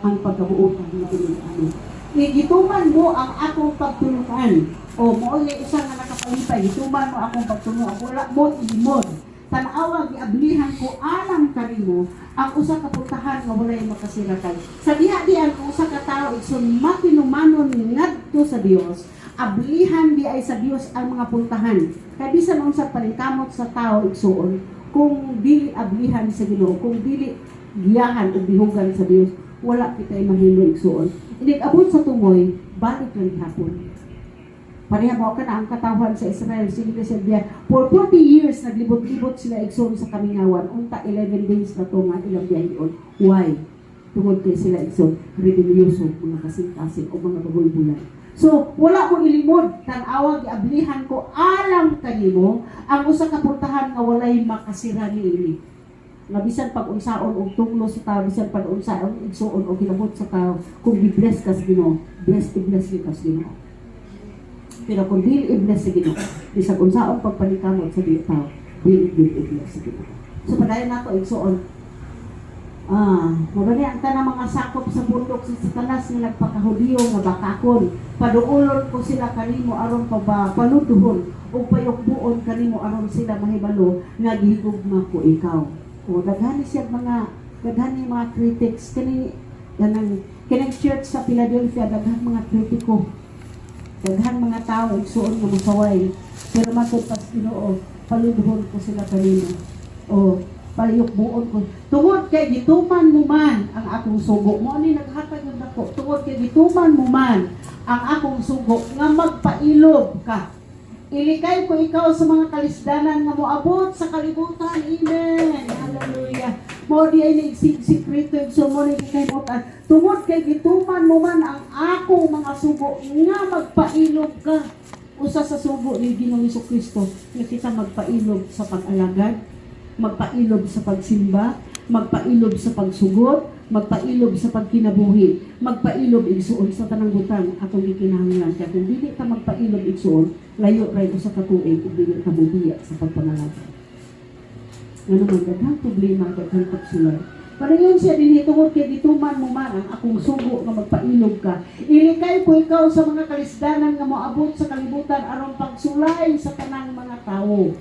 ang pagkabuutan ng pinag-ano. Gituman mo ang akong pagtulungan. O mo yung isang nga nakapalipay, gituman mo akong pagtulungan. Wala mo ilimod. Tanawa, giablihan ko alam kanimo ang usa ka puntahan nga walay makasirakay. Sa diha-dihan kung usa ka tawo igsoon matinumanon ngadto sa Dios, ablihan di ay sa Dios ang mga puntahan. Kay bisan unsa paningkamot sa tawo igsoon, kung dili ablihan sa Ginoo, kung dili giyahan ug bihugan sa Dios, wala kitay mahimo igsuon. Inig-abot sa tumoy, balik lang hapon. Pareha mo ka na ang katawan sa Israel, sige kasi diya, for 40 years, naglibot-libot sila igsoon sa kamingawan, unta 11 days na to nga ilang biyahiyon. Why? Tungod kay sila igsoon, rebelyoso, mga kasing-kasing o mga bagoy-bulan. So, wala ko ilimod, tan-awag, ablihan ko, alam kanimo, ang usa ka puntahan nga walay makasira niini. Nga bisan pag-unsaon o tunglo sa tao, bisan pag-unsaon, igsoon o kinabot sa tao, kung i-bless ka sa Ginoo, bless ka sa Ginoo. Pero kung dili i-bless sa Ginoo, bisag unsaon pagpanikamot sa diyo tao, dili i-bless sa Ginoo. So, padayon nato igsoon, magani ang tanang mga sakop sa bundok sa Satanas nga nagpakahudiyo nga bakakon, paduulon ko sila kanimo aron paluduhon o payokbuon kanimo aron sila mahibalo nga gihigugma ko ikaw. O daghani siya mga critics kani church sa Philadelphia, daghan mga kritiko, daghan mga tao igsuon nga musaway, pero matod pas Ginoo paluduhon ko sila kanimo o payokbuon ko tungod kay gituman mo man ang akong sugo. Mo ani naghatag ng dako, tungod kay gituman mo man ang akong sugo nga magpailob ka. Ilikay ko ikaw sa mga kalisdanan nga moabot sa kalibutan. Amen. Hallelujah. Mo di ay nagsikreto so mo ni kay motan. Tungod kay gituman mo man ang akong mga sugo nga magpailob ka. Usa sa sugo ni Ginoong Jesucristo nga kita magpailob sa pag-alagad, magpailob sa pagsimba, magpailob sa pagsugot, magpailob sa pagkinabuhi, magpailob igsuon sa tanang butang atong gikinahanglan. Kaya kung dili ka magpailob igsuon, layo ray usa ka tuig ug dili ka mobiya sa pagpanalagad. Nga naman daghang problema daghang pagsulay. Pareyon siya dinhi tungod kay gituman mo man ang akong sugo nga magpailob ka. Ilikay ko ikaw sa mga kalisdanan nga moabot sa kalibutan aron pagsulay sa tanang mga tawo.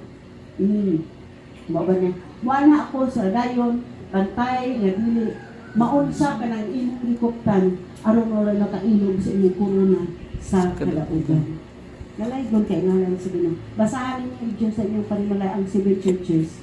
Mao ba niya? Wala ako sa dayon, bantay, nga dili maunsa ka ng imong likuptan aron wala nakailog sa imong corona sa kadaugan. Galaygon kay ngalan sa Ginoo. Basahan ninyo ang Diyos sa inyong panimala ang 7 churches.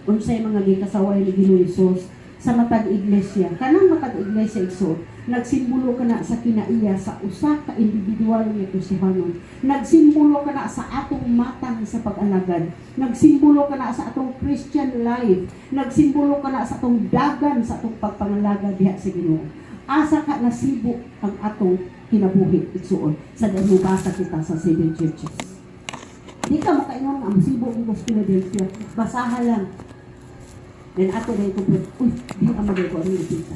Unsay mga gikasaway ni Ginoong Hesus sa matag iglesia. Kanang matag iglesia igsoon, nagsimbolo ka na sa kinaiya sa usa ka individual nga Kristiyanon. Nagsimbolo ka na sa atong matang sa pag-alagad. Nagsimbolo ka na sa atong Christian life. Nagsimbolo ka na sa atong dagan sa atong pagpangalagad diha sa Ginoo. Asa ka nasibo ang atong kinabuhi igsuon sa dahubasa kita sa 7 churches. Di ka makaingon ang sibo ng Philadelphia. Basahan lang. Then ato dahil ko, di ka magay ko ang kita.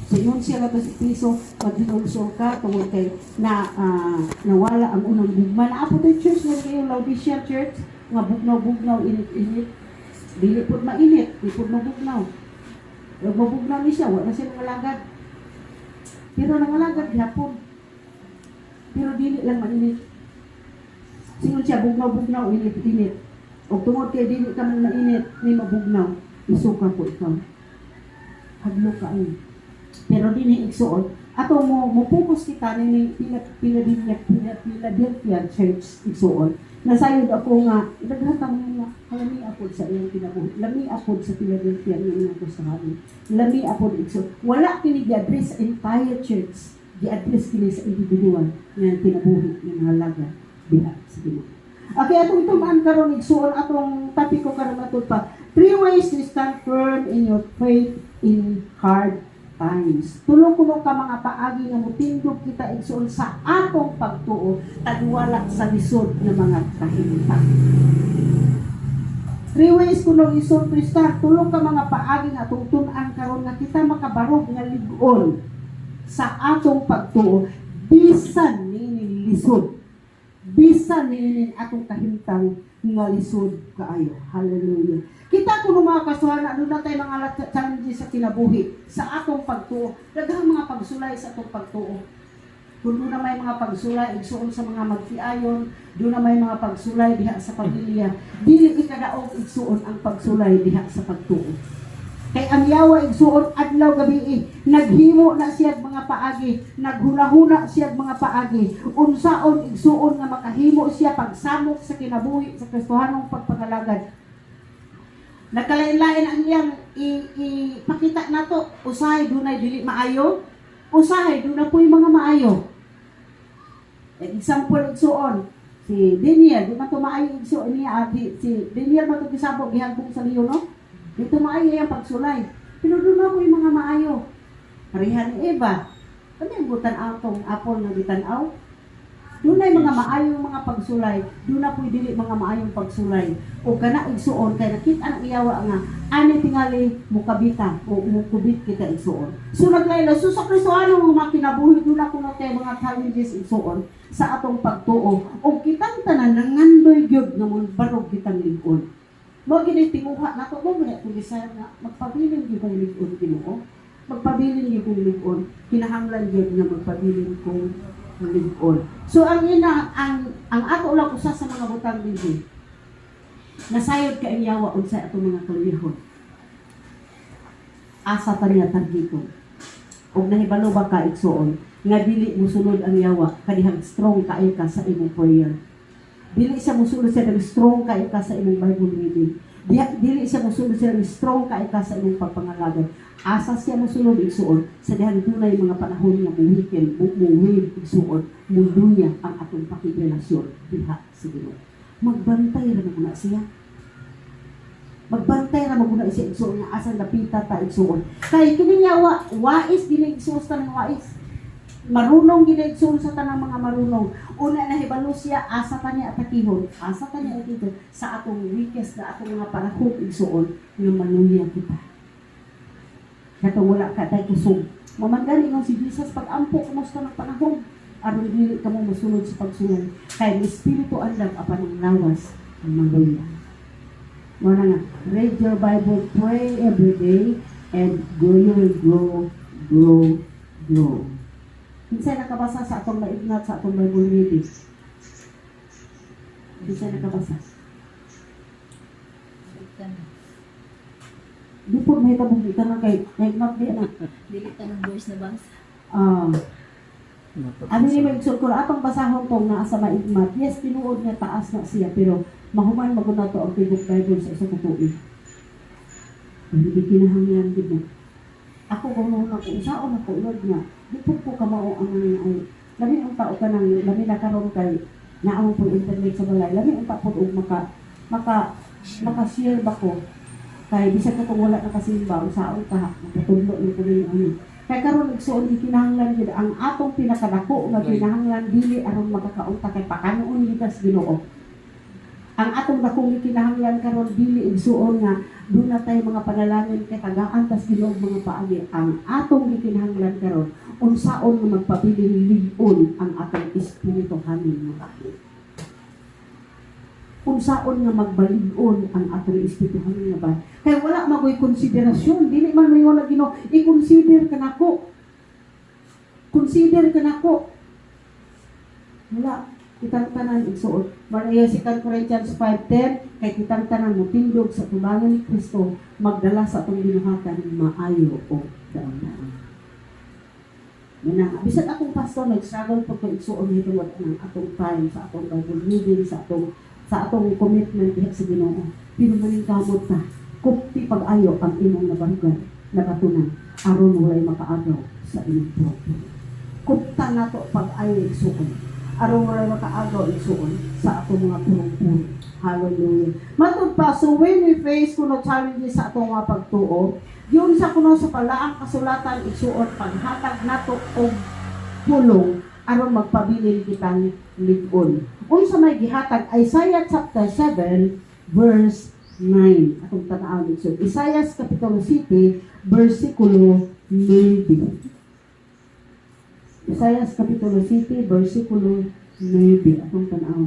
So yun siya labas piso, maghinulsol ka, tungkol kay nawala ang unang bugma. Naapo tayo church, nga kayo Laodicea Church, nga bugnaw-bugnaw, init-init. Dili po mainit, di po mabugnaw. Mabugnaw ni siya, wala siya nangalagad. Pero nangalagad, hapon. Pero dili lang mainit. Singon siya, bugnaw-bugnaw, init-init. O tungkol kay dili ka man mainit, may mabugnaw. Isuka ko ikaw. Hadlo ka ay. Pero din igsuon, ato mo focus kita ni Philadelphia Church igsuon. Nasayod ako nga, daghata mo nga, lami apod sa iyong kinabuhi. Lami apod sa Philadelphia nga gustahan. Lami apod igsuon. Wala kini gi-address sa entire church. Gi-address kini sa individual nga kinabuhi nga halaga diha sa Ginoo. Okay, atong tumaan karon igsuon atong topic ko karon atud pa. 3 ways to stand firm in your faith in hard times. Tulong kuno ka mga paagi nga mutindog kita igsuon sa atong pagtuo tagwala sa lisod nga mga kahimtang. 3 ways kuno isod to stand. Tulong ka mga paagi nga atong tun-an karon nga kita makabarog nga lig-on sa atong pagtuo bisan ni lisod. bisan niinin atong kahimtang nga lisod kaayo. Hallelujah. Kita ko mga kasuhana, doon na tayo mga challenges sa kinabuhi, sa atong pagtuo. Daghang mga pagsulay sa atong pagtuo. Kung doon na may mga pagsulay, igsuon sa mga magtiayon, doon na may mga pagsulay diha sa pamilya, dili ikadaog igsuon ang pagsulay diha sa pagtuo. Kay ang yawa igsuon adlaw gabi, naghimo na siya mga paagi, naghunahuna siya mga paagi, unsaon igsuon nga makahimo siya pagsamok sa kinabuhi sa Kristohanong pagpangalagad. Nagkalain-lain ang iyang ipakita nato, usahay dunay dili maayo, usahay dunay puy mga maayo. Example igsuon, si Daniel, di man to maayo igsuon niya, si Daniel man to gisabog gihagbong sa liyo, no? Dito maayo yung pagsulay. Pero doon na po yung mga maayo. Pareha ni Eva. Ano yung butan atong apol na bitanaw? Doon na yung mga maayong mga pagsulay. Doon na po yung dili mga maayong pagsulay. O kana igsuon, kaya nakita ang iyawa nga, ani tingali mukabita o mukubit kita igsuon. So naglayla, so sa Kristoano mga kinabuhi, doon na po na tayo mga challenges igsuon sa atong pagtuo. O kitang tanan, nangandoy gyud na mong barog kitang ligon. Mo gini tinguha nato mo gani kung bisaya nga magpabilin gyud kong ligon Ginoo. Magpabilin gyud kong ligon. Kinahanglan gyud nga magpabilin kong ligon. So ang ato lang usa sa mga butang dinhi. Nasayod ka ang yawa unsa atong mga kalihon. Asa ta niya targito. Og nahibalo ba ka igsuon nga dili mosunod ang yawa kadihang strong kaayo ka sa imong prayer. Dili siya musulod siya ng strong kay ka sa imong Bible reading. Dili siya musulod siya ng strong kay ka sa imong pagpangalagad. Asa siya musulod igsuon sa dihan dunay mga panahon nga muhikin, muhid igsuon, mundunya ang atong pakirelasyon diha sa Ginoo. Magbantay ra mo na siya. Magbantay ra mo na siya igsuon nga asa napita ta igsuon. Kay kini yawa wais dili igsuon ta ng wais. Marunong ginigsun sa tanang mga marunong. Una na hibalo siya, asa ta niya atakihon, asa ta niya atito sa atong weakest na atong mga panahon igsuon nga manuya kita. Kato wala ka tayo kusog. Mamanggali nga si Jesus pag-ampo kumusta ng panahon. Aron dili ka mo masunod sa pagsunod. Kaya may Espiritu andam apan ng lawas ang manuya. Muna nga, read your Bible, pray every day, and you will grow. Kinsay nakabasa sa atong maignat sa atong Bible reading? Kinsay nakabasa? Di po may tabong dito na kay maignat di na. Dili ta ng voice na basa. Ano ni may kung atong basahon tong naa sa maignat. Yes, tinuod nga taas na siya pero mahuman maguna to ang tibok Bible sa isa ka tuig. Hindi kinahanglan gid mo. Ako kung nung usaon ako Lord nga, di po kamao ang ay labi ang tao ka nang labi na karon kay naamon po internet sa balay, labi ang tapod og maka-share ba ko kay bisag ko kung wala na kasimba usaon ka magtudlo ni ko ni ano. Kay karon igsuon gikinahanglan gid ang atong pinakadako nga kinahanglan dili aron magkakaunta kay pakanuon gitas Ginoo. Ang atong dakong kinahanglan karon dili igsuon nga doon na tayo mga panalangin kay tagaan tas Ginoo mga paagi. Ang atong gikinahanglan karon unsaon nga magpabiling ligon ang atong espiritu hamin nga. Unsaon nga magbalig-on ang atong espiritu hamin nga ba? Kay wala magoy konsiderasyon, dili man mayo na Ginoo i-consider kanako. Consider kanako. Wala kitang tanan igsuon. Maraya si 2 Corinthians 5:10 kay kitang tanan mo tindog sa tubangan ni Kristo magdala sa atong binuhatan maayo o daon-daon. Muna, bisan akong pastor nag-struggle pag igsuon nito wala ng atong time sa atong Bible reading sa atong commitment diha sa Ginoo. Pero maning kamot ta, kupti pag-ayo ang imong nabarugan, nabatunan aron walay makaagaw sa imong propio. Kupta nato pag-ayo igsuon. Aron wala makaagaw igsuon sa atong mga purong-puro. Hallelujah. Matud pa, so when we face kuno challenges sa atong mga pagtuo, yun sa kuno sa palaang kasulatan igsuon paghatag nato og pulong aron magpabilin kitang lig-on. Unsa may gihatag Isaiah chapter 7 verse 9. Atong tan-awon igsuon. Isaiah kapitulo 7 versikulo 9. Isaiah kapitulo 7, versikulo Maybe atong tanaw.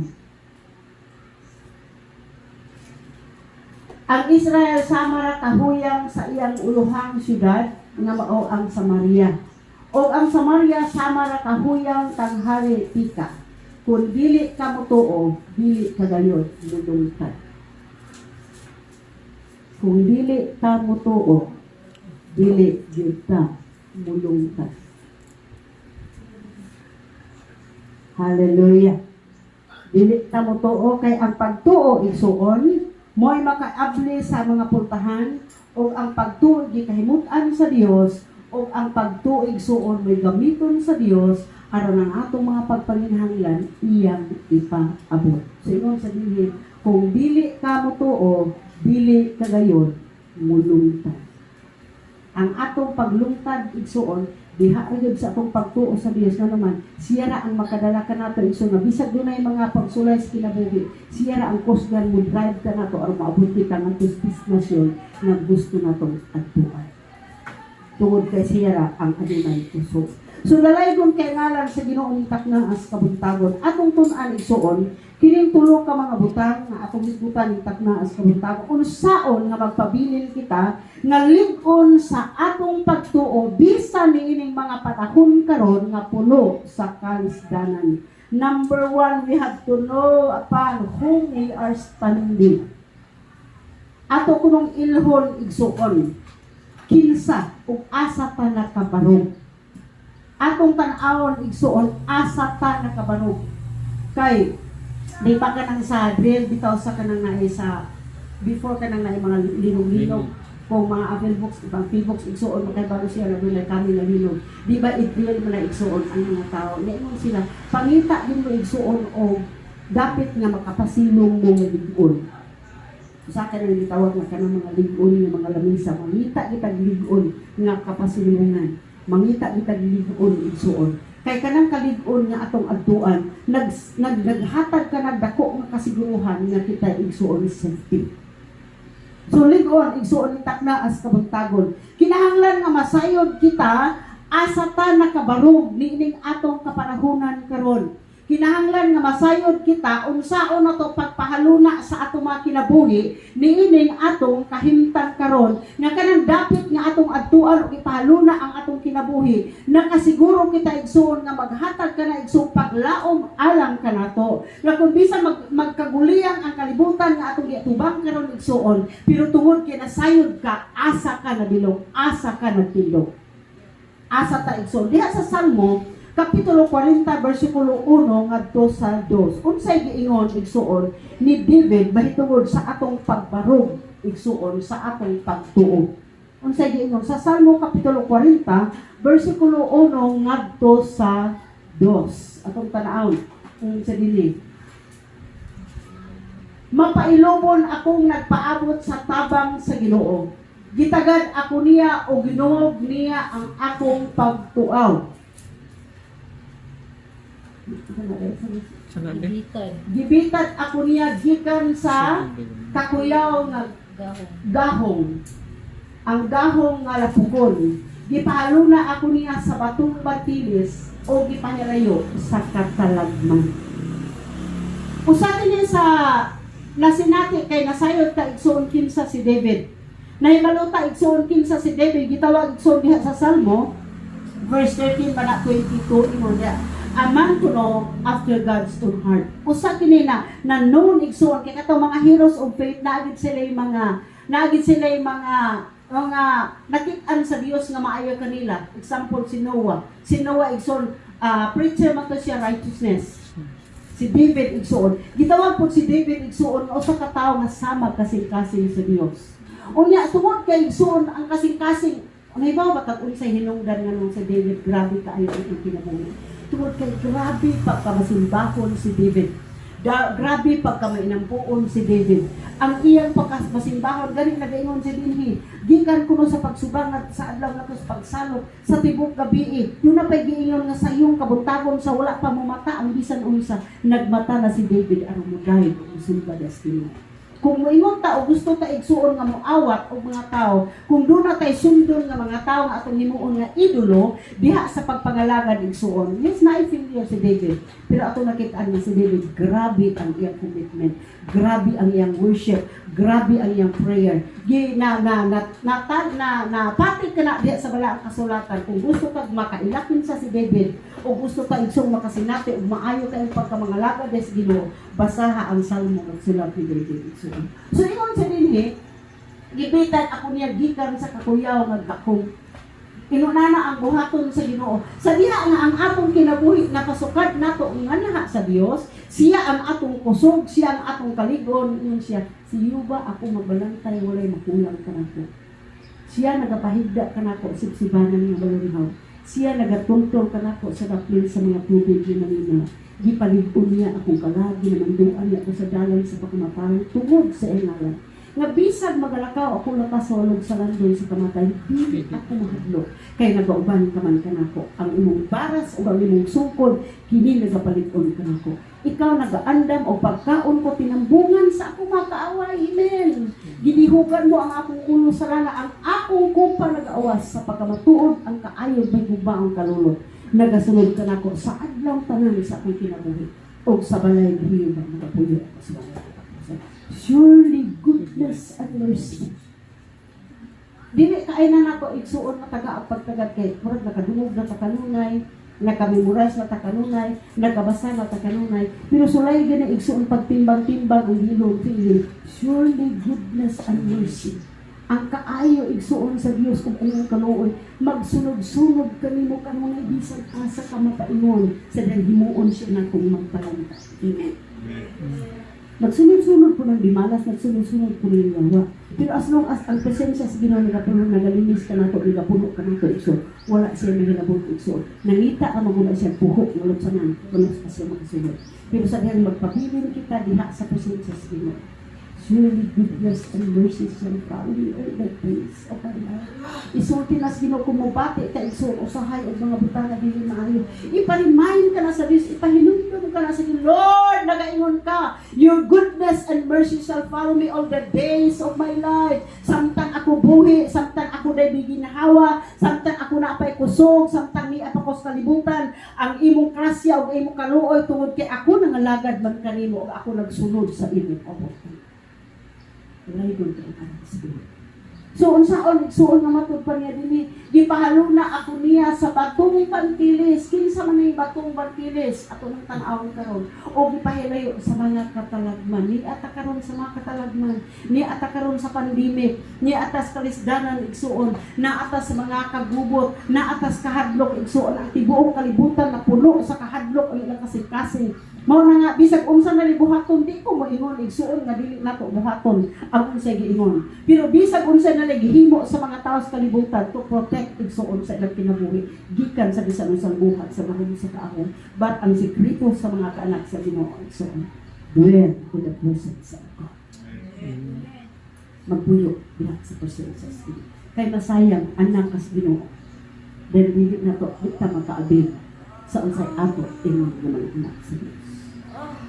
Ang Israel sama ra kahuyang sa iyang uluhang syudad nga mao ang Samaria. O ang Samaria sama ra kahuyang tanghali tika. Kung dili ka motuo, dili ka gayud mulungtad. Kung dili ka motuo, dili gyud ka mulungtad. Hallelujah. Dili ta motuo kay ang pagtuo igsuon mo'y makaabli sa mga puntahan o ang pagtuo gikahimutan sa Dios o ang pagtuo igsuon mo'y gamiton sa Dios aron ang atong mga pagpanginahanglan iyang ipaabot. So ingon sa dinhi, kung dili ka motuo, dili ka gayon mulungtad. Ang atong paglungtad igsuon diha ra sa atong pagtuo sa Dios nga naman siya ra ang makadala kanato igsoon nga bisag dunay mga pagsulay sa kinabuhi siya ra ang kusgan mo drive kanato aron maabot kita ngadto sa destinasyon nga gusto natong adtuan. Tungod kay siya ra ang adunay puso. So lalaygon kay ngalan sa Ginoong taknaas kabuntagon atong tun-an igsuon kining tulo ka mga butang nga atong isgutan ni taknaas kabuntagon unsaon nga magpabilin kita nga lig-on sa atong pagtuo bisan niining mga panahon karon nga puno sa kalisdanan. Number 1, we have to know upon whom we are standing. Ato kunong ilhon igsuon kinsa ug asa ta nakabarog. Atong tan-awon igsuon asa ta nakabarog. Kay di pa ka nang sa drill bitaw sa kanang naay sa before ka nang naay mga linog-linog kung mga apple books, ibang P-books igsuon makay siya na doon kami na linog. Di ba i-drill mo na igsuon ang mga tao? Ngayon sila, pangita din mo igsuon o dapit nga makapasilong mo lig-on. Sa ka nang gitawag nga ka ng mga lig-on ng mga lamisa, mangita kitag lig-on nga kapasilungan. Mangita kitag lig-on igsuon. Kay kanang kalig-on nga atong adtuan, naghatag ka nagdako nga kasiguruhan nga kita igsuon safety. So lig-on igsuon ni taknaas kabuntagon. Kinahanglan nga masayod kita asa ta nakabarog niining atong kapanahunan karon. Kinahanglan nga masayod kita unsaon nato pagpahaluna sa atong mga kinabuhi niining atong kahimtang karon nga kanang dapit nga atong adtuan ug ipahaluna ang atong kinabuhi nakasiguro kita igsuon nga maghatag kana igsuon paglaom alang kanato nga kun bisan magkaguliyang ang kalibutan nga atong giatubang karon igsuon pero tungod kay nasayod ka asa ka nabilog asa ka nagtindog asa ta igsuon diha sa Salmo Kapitulo 40, versikulo 1 ngadto sa 2. Unsay giingon igsuon ni David mahitungod sa atong pagbarog igsuon sa atong pagtuo. Unsay giingon sa Salmo Kapitulo 40, versikulo 1 ngadto sa 2. Atong tan-awon sa dili. Mapailobon akong nagpaabot sa tabang sa Ginoo. Gitagad ako niya o ginuog niya ang akong pagtuaw. Gibitad ako niya gikan sa kakuyaw nga gahong. Ang gahong nga lapugon. Gipahaluna ako niya sa batong batilis o gipahirayo sa katalagman. Usa niya sa nasinati kay nasayod ka igsuon kinsa si David. Nahibaluta igsuon kinsa si David gitawag igsuon diha sa Salmo verse 13 bala 22 imo diha. A man to know after God's own heart. Usa kini na known igsuon kay katong mga heroes of faith naagid sila mga nakit-an sa Dios nga maayo kanila. Example si Noah. Si Noah igsuon preacher man to siya righteousness. Si David igsuon. Gitawag po si David igsuon usa ka tawo nga sama kasing-kasing sa Dios. Unya tungod kay igsuon ang kasing-kasing May ba batag unsay hinungdan nga nung sa David grabe kaayo itong kinabuhi. Tungod kay grabe pagkamasimbahon si David. Grabe pagkamainampuon si David. Ang iyang pagkasimbahon gani nagaingon si dinhi. Gikan kuno sa pagsubangat sa adlaw nato sa pagsalot sa tibok gabi. Yun na pay giingon nga sa iyong kabuntagon sa wala pa mo mata ang bisan unsa nagmata na si David aron mo dahil kung simba destino. Kung moingon ta o gusto ta igsuon nga moawat og mga tao, kung doon na tay sundon nga mga tao nga atong himuon nga idolo diha sa pagpangalagad igsuon. Yes, na failure si David. Pero ato nakita-an nga si David, grabe ang iyang commitment, grabe ang iyang worship, grabe ang iyang prayer. Patik ka na diha sa balaang kasulatan. Kung gusto ka makailakin sa si David o gusto ka igsong makasinati o maayo kayong pagkamangalagad des Ginoo, basaha ang salmo at sulat ni David. So ingon sa dinhi, gibitan ako niya gikan sa kakuyaw nga gakong inunana ang buhaton sa Ginoo. Sa diha nga ang atong kinabuhi nakasukad nato nga naha sa Dios, siya ang atong kusog, siya ang atong kaligon, ingon siya, siyo ba ako magbalantay walay makulang kanako. Siya nagapahigda kanako sibsibanan nga balunhaw. Siya nagatuntol kanako sa daplin sa mga tubig nga nalinaw. Gipalig-on niya akong kalagi na manduan niya ako sa dalan sa pagmataran tungod sa ngalan. Nga bisag magalakaw ako lakas sa walog sa landon sa kamatay, dili ako mahadlo. Kay nagauban ka man kanako. Ang imong baras o ang imong sungkod, kini nagapalig-on kanako. Ikaw nagaandam o pagkaon ko tinambungan sa akong mga kaaway. Amen. Ginihugan mo ang akong ulo sa lana, ang akong kumpa nag-awas sa pagkamatuod, ang kaayod may gubaang kalulot. Nagasunod ka nako sa adlaw tanan sa akong kinabuhi o sa balay hiyo ng mga puyo. Surely goodness and mercy. Dili kaay na nako igsuon na taga ang pagtagad kay murag nakadungog na takanunay, nakamemorize na takanunay, nagabasa na takanunay, pero sulay gina igsuon pagtimbang-timbang ang hilong feeling. Surely goodness and mercy. Ang kaayo igsuon sa Dios kung inyong kaluoy, magsunod-sunod kanimo kanunay bisan asa ka mapaingon sa himuon siya na kung magpalanta. Amen. Nagsunod-sunod po ng dimalas, nagsunod-sunod po ng yawa. Pero as long as ang presensya sa Ginoo nagapuno, nagalinis ka nato, nagapuno ka nato igso, wala siya mahilabot igso. Nangita ka magula siya puhok, nulot sa nang, walos ka siya makasunod. Pero sa diyan magpabilin kita diha sa presensya sa Ginoo. Surely goodness and mercy shall follow you all the days of our life. Isulti na sa Ginoo kumubati ka igsoon usahay og mga butana dili maayo. Ipa-remind ka na sa Dios, ipahinumdum ka na sa Ginoo. Lord, nagaingon ka, your goodness and mercy shall follow me all the days of my life. Samtang ako buhi, samtang ako dai ginahawa, samtang ako naapay kusog, samtang ni ako sa kalibutan, ang imong grasya ug imong kaluoy tungod kay ako nangalagad man kanimo ug ako nagsunod sa imong kabutihan. Laygon ka ang Espiritu. So unsaon igsuon nga matud pa niya dinhi, gipahaluna ako niya sa batong bantilis. Kinsa man ay batong bantilis ato nang tan-awon karon o gipahilayo sa mga katalagman. Ni ata karon sa mga katalagman, ni ata karon sa pandemic, ni atas kalisdanan igsuon, na atas sa mga kagubot, na atas kahadlok igsuon ang tibuong kalibutan na puno sa kahadlok ang ilang kasing-kasing. Mao na nga bisag unsa na buhaton di ko moingon igsuon nga dili nato buhaton ang unsay giingon. Pero bisag unsa na gihimo sa mga tawo sa kalibutan to protect igsuon sa ilang kinabuhi gikan sa bisan unsang buhat sa mahimo sa kaahon, but ang sekreto sa mga kaanak sa Ginoo igsuon. Dwell with the presence of God. Magpuyo diha sa presensya sa Ginoo. Kay masayang anak kas Ginoo. Dahil dili nato kita makaabig sa unsay ato ingon nga mga anak sa Ginoo.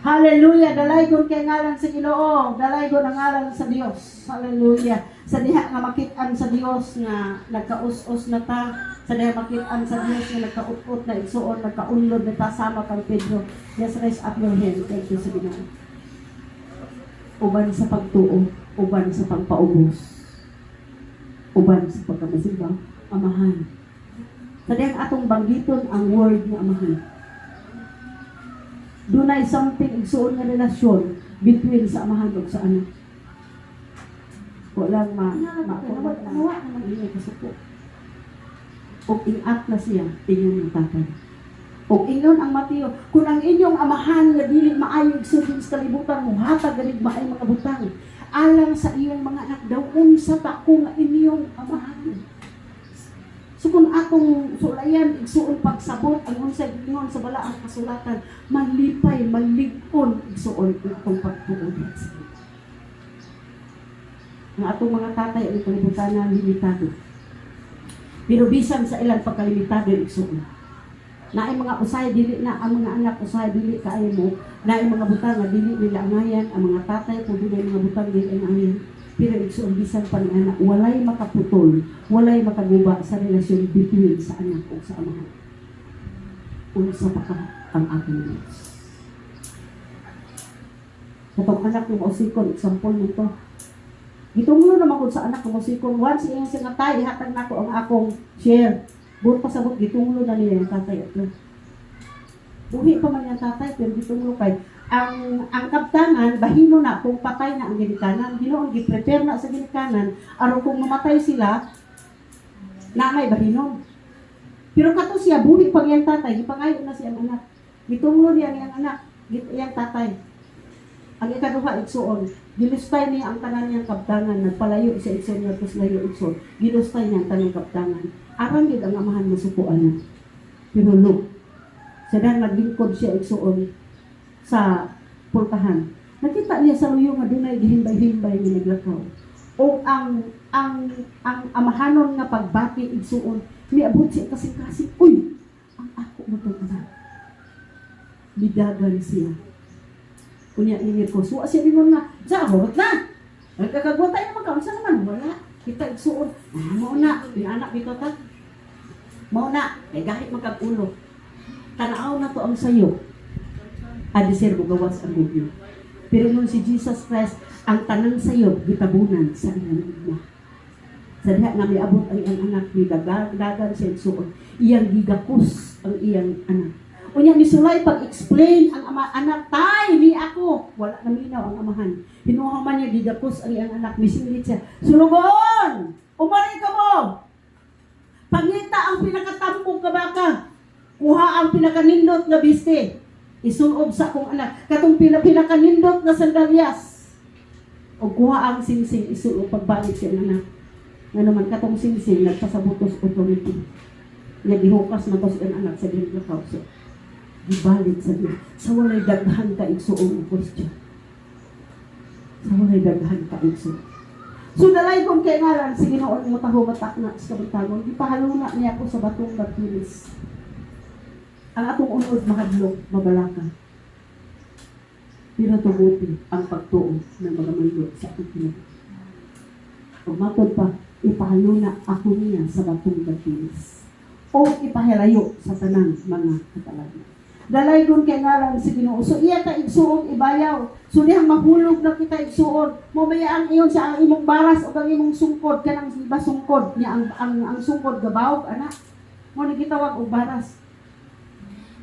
Hallelujah! Dalaygon kay ngalan sa Ginoo. Dalaygon ang ngalan sa Dios. Hallelujah! Sa diha nga makit-an sa Dios nga nagkaus-us na ta. Sa diha makit-an sa Dios nga nagkaut-ut na igsuon, nagkaunlod na ta sama kang Pedro. Just raise up your hand. Thank you sa Ginoo. Uban sa pagtuo, uban sa pagpaubos, uban sa pagkamasimba, amahan. Sa diha atong banggiton ang word nga amahan. Dunay something igsuon nga relasyon between sa amahan ug sa anak. Walang naman inyo kasuko. O ingat na siya, inyong tatay. O inyon ang Mateo, kung ang inyong amahan nga dili maayo igsuon sa kalibutan mo, hatag ganit maay mga butang. Alang sa iyong mga anak daw, unsa ta ko nga inyong amahan. So kung atong sulayan, igsuon pagsabot, ang unsay gingon sa balaang kasulatan, malipay, malig-on, igsuon itong pagtuon. Ang atong mga tatay, ang kalibutan na limitado. Pero bisan sa ilang pagkalimitado, igsuon. Naay mga usay dili na ang mga anak usay dili kaayo mo, naay mga butang nga dili nila angayan, ang mga tatay kung dili mga butang dili angayan. Pero igsoon bisan pa ng anak, walay makaputol, walay makaguba sa relasyon between sa anak o sa amahan. Unsa pa ka ang aking Diyos. Katong anak ng usikon, example nito. Gitunglo naman ko sa anak ng usikon, once iyang singatay, ihatag na ko ang akong share. Buot pasabot, gitunglo na niya yung tatay at lang. Buhi pa man yung tatay, pero gitunglo kay ang kaptangan, bahino na kung patay na ang ginikanan. Ginoon, gi-prepare na sa ginikanan, aron kung mamatay sila, na may bahino. Pero kato siya, buhi pag yung tatay, ipangayon na siyang anak. Gitunglo niya niyang anak, yung tatay. Ang ikaduha, igsuon, gilustay niya ang tanan niyang kaptangan, nagpalayo sa igsuon niya, tapos layo igsuon, gilustay niya ang tanang kaptangan. Aram yun ang amahan mo sukuan na. Pero look, sadang naglingkod siya igsuon sa pultahan. Nakita niya sa luyo nga dunay gihimbay-himbay ni naglakaw. O ang amahanon nga pagbati igsuon, niabot siya kasing-kasing, uy, ang ako mo itong anak. Bidagan siya. Kunya ingir ko, suwa siya rin nga, sa ahorot na. Nagkakagwa tayo naman ka, saan naman, wala. Kita igsuon, mao na, anak dito ta. Mao na, gahit magkag-ulo. Tanaw na to ang sayo. Adisir mo gawas ang gubyo. Pero nung si Jesus Christ, ang tanang sayo, gitabunan sa iyang ina. Sa diha nga may abot ang iyang anak, dagan siya igsuon. Iyang gigakos ang iyang anak. Unya misulay pag-explain ang anak, tay, ni ako. Wala na minaw ang amahan. Hinuha man niya, gigakos ang iyang anak. Misilit siya, sulugon! Umari ka mo! Pangita ang pinakatampong kabaka. Kuha ang pinakanindot na biste. Isulob sa akong anak. Katong pinakanindot na sandalyas. O kuha ang singsing, isulob pagbalik siya ng anak. Nga naman, katong singsing, nagpasabutos authority. Nagihukas na to siya anak sa dinglakaw. So, gibalik sa Diyos. Sa walay daghan ka igsuong question. Sa walay daghan ka igsuong. So dalay kong kay ngalan, sige noon mo taho matak na sa kabutagon. Ipahaluna niya ako sa batong batulis. Ang atong unod mahadlok, mabalaka. Pero tubuti ang pagtuon ng mga mandot sa atong pinag. Pag matod pa, ipahaluna ako niya sa batong batulis. O ipahilayo sa tanang mga katalaga. Dalay kong kay ngalan si Ginoo. So iya ta igsuon ibayaw. So dihang mahulog na kita igsuon. Mamayaan iyon sa ang imong baras o ang imong sungkod kanang iba sungkod niya ang sungkod gabawog ana. Mo ni gitawag og baras.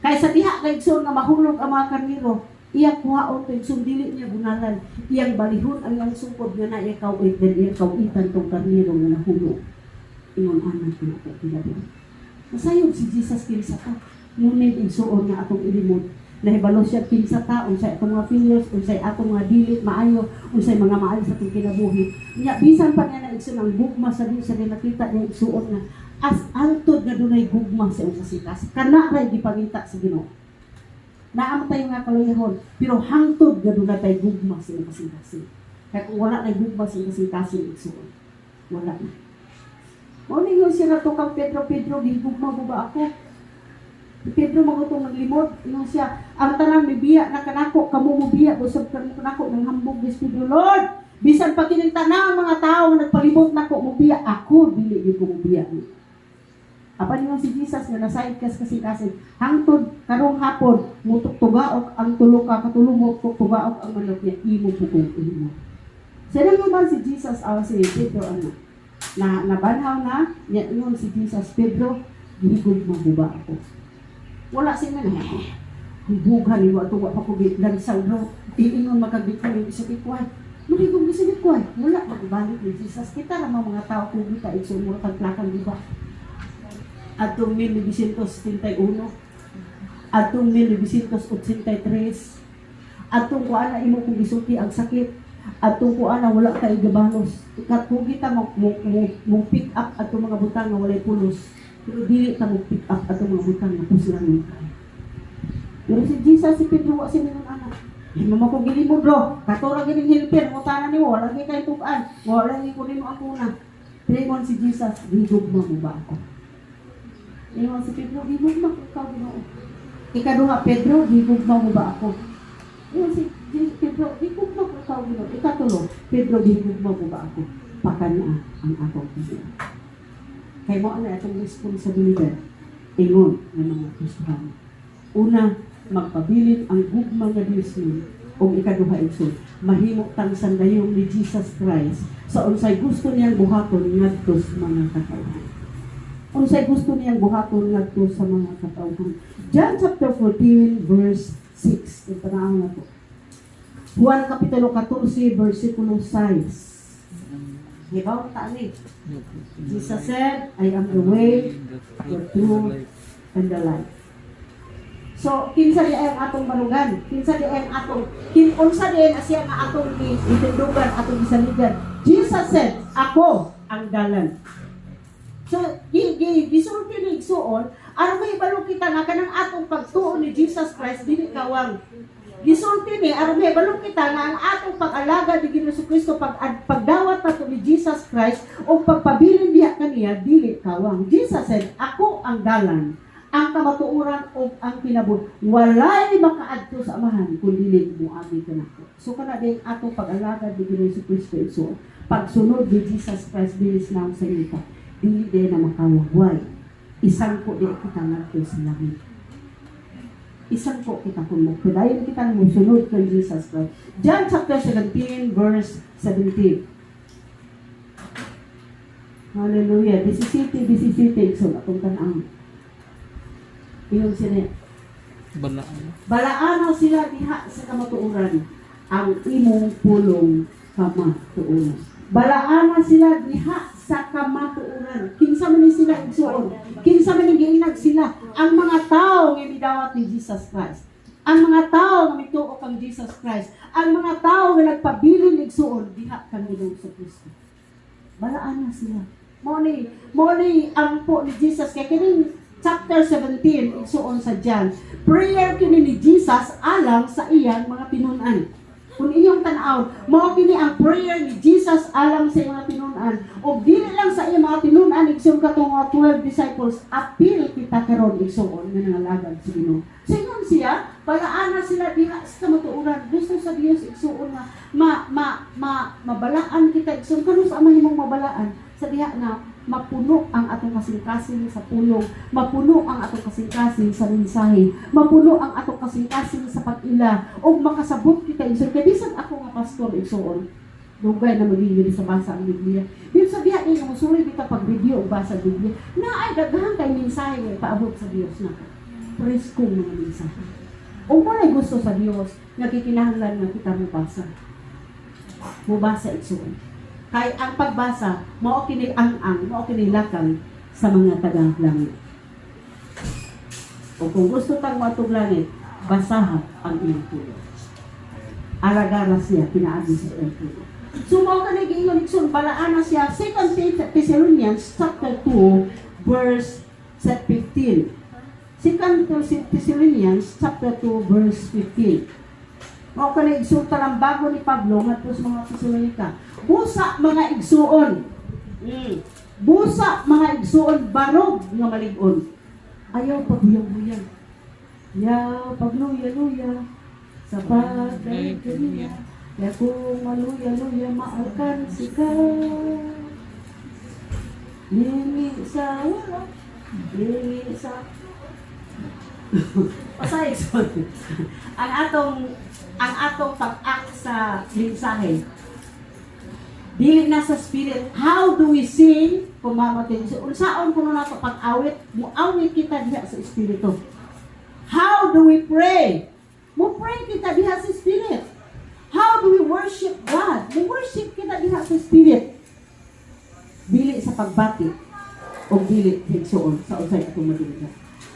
Kay sa diha kay igsuon nga mahulog ang mga karniro, iya kuhaon kay igsuon dili niya bunalan. Iyang balihon ang iyang sungkod nga na iya kawit den iya kawitan tong karniro nga nahulog. Ingon anak na ako tilabi. Masayod si Jesus kinsa ta. Ngunit igsuon nga atong ilimot. Nahibalo siya kinsa ta, unsay atong mga failures, unsay atong mga dilit maayo, unsay mga maayo sa atong kinabuhi. Nya bisan pa niya na igsuon ang gugma sa Dios sa nakita niya igsuon nga as antod nga dunay gugma sa iyong kasikas. Kana ray gipangita sa Ginoo. Naamo tayo nga kaluyahon, pero hangtod nga dunay tay gugma sa iyong kasikas. Kaya kung wala na gugma sa iyong kasikas igsuon, wala na. Mao ni yung sira to kang Pedro, gigugma mo ba ako? Pedro magutong naglimot, yung siya, ang tanang may biya na kanako, kamo mo biya, usap ka mo kanako, ng hambog ni Pedro, Lord, bisan pa kining tanang mga tao nagpalimot nako mo biya, ako, dili yung mo biya. Apa niyo si Jesus nga nasaid kas kasi hangtod karong hapon, mutuktugaok ang tulo ka, katulong mo tuktugaok ang manok niya, imo pukong imo. Sino naman si Jesus, si Pedro, na nabanhaw na, niya yun si Jesus, Pedro, gihigog mabuba ako. Wala siya na bugan ni wato wa pa ko lansang bro. Iingon makagbitan yung isip ko ay. Maligong isip ko ay. Wala magbalik ni Jesus. Kita naman mga tao kung kita igsuon mo tagplakan di ba? Atong 1971. Atong 1983. Atong kuana imo kung gisulti ang sakit. Atong kuana wala kay gabanos. Kung kita mo pick up atong mga butang nga walay pulos. Pero dili ta mo pick up atong mga butang na pusilan mo kay. Pero si Jesus si Pedro wa siya ng anak. Hindi mo ko gili mo bro. Katora gining helper mo tanan ni wala gi kay tukan. Wala gi kunin mo ako na. Pero si Jesus, gigugma mo ba ako? Ingon si Pedro, gihugma ko ikaw Ginoo. Ikaduha, Pedro, gihugma mo ba ako? Ingon si Pedro, gihugma ko ikaw Ginoo. Ikatulo, Pedro, gihugma mo ba ako? Pakana ang akong Ginoo. Kaya mo ano atong responsibilidad ingon ng mga Kristiyano. Una, magpabilin ang gugma nga Dios ni o ikaduha igsoon, mahimo tang sandayong ni Jesus Christ sa unsay gusto niyang buhaton ngadto sa mga katawhan. Unsay gusto niyang buhaton ngadto sa mga katawhan. John chapter 14 verse 6. Ito na ang nato. Juan kapitulo 14 versikulo 6. Hibaw ta ni. Jesus said, I am the way, the truth, and the life. So, kinsa di ay ang atong balugan? Kinsa di ay ang atong unsa di ay siya nga atong itindugan, atong isaligan? Jesus said, ako ang dalan. So, gisulti ni igsuon, aron may balo kita nga kanang atong pagtuo ni Jesus Christ dili kawang. Gisulti ni aron may balo kita nga ang atong pag-alaga ni Jesucristo pagdawat nato ni Jesus Christ o pagpabilin diha kaniya dili kawang. Jesus said, ako ang dalan, ang kamatuoran o ang kinabuhi. Walay makaadto sa amahan kun dili mo abi kanako. So kana din atong pag-alaga ni Jesucristo iso. Pagsunod ni Jesus Christ bilis na sa ita. Dili din na makawagway. Isang ko di kita ngadto sa langit. Isang po kita kung magpadayon kita ng musunod kay Jesus Christ. John chapter 17 verse 17. Hallelujah. This is city. So, atong tanang. Iyon sila. Balaan sila diha sa kamatuoran. Ang imong pulong kamatuoran. Balaan sila diha sa kamatuoran. Kinsa man ni sila igsuon. Kinsa man ni giinag sila. Ang mga tao nga midawat ni Jesus Christ. Ang mga tao nga mituo kang Jesus Christ. Ang mga tao nga nagpabilin igsuon diha kang Ginoo sa Kristo. Balaan sila. Mo ni ang po ni Jesus kay kining chapter 17 igsuon sa John. Prayer kini ni Jesus alang sa iyang mga pinun-an. Kung inyong tanaw, mao kini ang prayer ni Jesus alang sa iyang mga pinun-an. O dili lang sa iyang mga pinun-an igsuon katong 12 disciples, apil kita karon igsuon nga nangalagad sa Ginoo. Singon siya, balaan sila diha sa kamatuoran. Gusto sa Dios igsuon nga mabalaan kita igsuon kanu sa mahimong mabalaan sa diha na mapuno ang atong kasing-kasing sa pulong, mapuno ang atong kasing-kasing sa mensahe, mapuno ang atong kasing-kasing sa pag-ila, o makasabot kita igsoon. Kaya bisan ako nga pastor igsoon, dugay na magiging sa basa ang Biblia. Bisan sabihan niya, musulit kita pag-video o basa ang Biblia, na ay daghan kay mensahe nga paabot sa Dios na. Preskong mga mensahe. O kung ay gusto sa Dios, nakikinahanglan nga kita mubasa. Mubasa igsoon. Kay ang pagbasa, mao kini mao kini lakang sa mga taga-langit. O kung gusto tang matug langit, basahan ang iyong pulo. Alagara siya, pinaagi sa iyong pulo. So mao kani giingon igsoon, balaan na siya 2 Thessalonians chapter 2 verse 15. 2 Thessalonians chapter 2 verse 15. Mao kani igsuta lang bago ni Pablo ngadto sa mga Tesalonika. Busa mga igsuon. Busa mga igsuon barog nga malig-on. Ayaw pagbuyang-buyang. Yaw pagluya-luya sa pagdaig kaniya. Ya kung maluya-luya maalkan sika. Lili sa wala. Lili sa pasay ang atong pag-act sa mensahe dili na sa spirit. How do we sing? Kumamatin so unsaon kuno nato pag-awit, muawit kita diha sa espiritu. How do we pray? Mo pray kita diha sa spirit. How do we worship God? Mo worship kita diha sa spirit. Dili sa pagbati o dili sa igsoon sa usay atong madungga.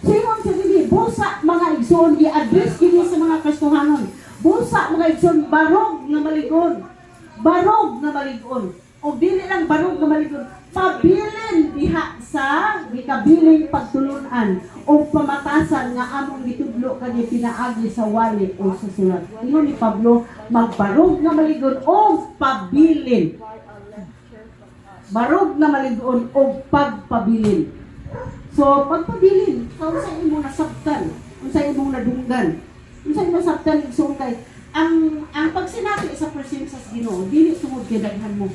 Singon sa dili, busa mga igsoon, i-address kini sa mga Kristohanon. Busa mga igsoon, barog na maligon. Barog na maligon. O dili lang barog na maligon. Pabilin diha sa gikabiling pagtulunan o pamatasan nga among gitudlo kani pinaagi sa wali o sa sulat. Ingon ni Pablo, magbarog na maligon o pabilin. Barog na maligon o pagpabilin. So, pagpabilin, kung sa imong nasabtan, kung sa imong nadunggan, kung sa imong nasabtan, igsoon kay, ang pagsinabi sa presensya sa Ginoo, dili tungod kay daghan mo.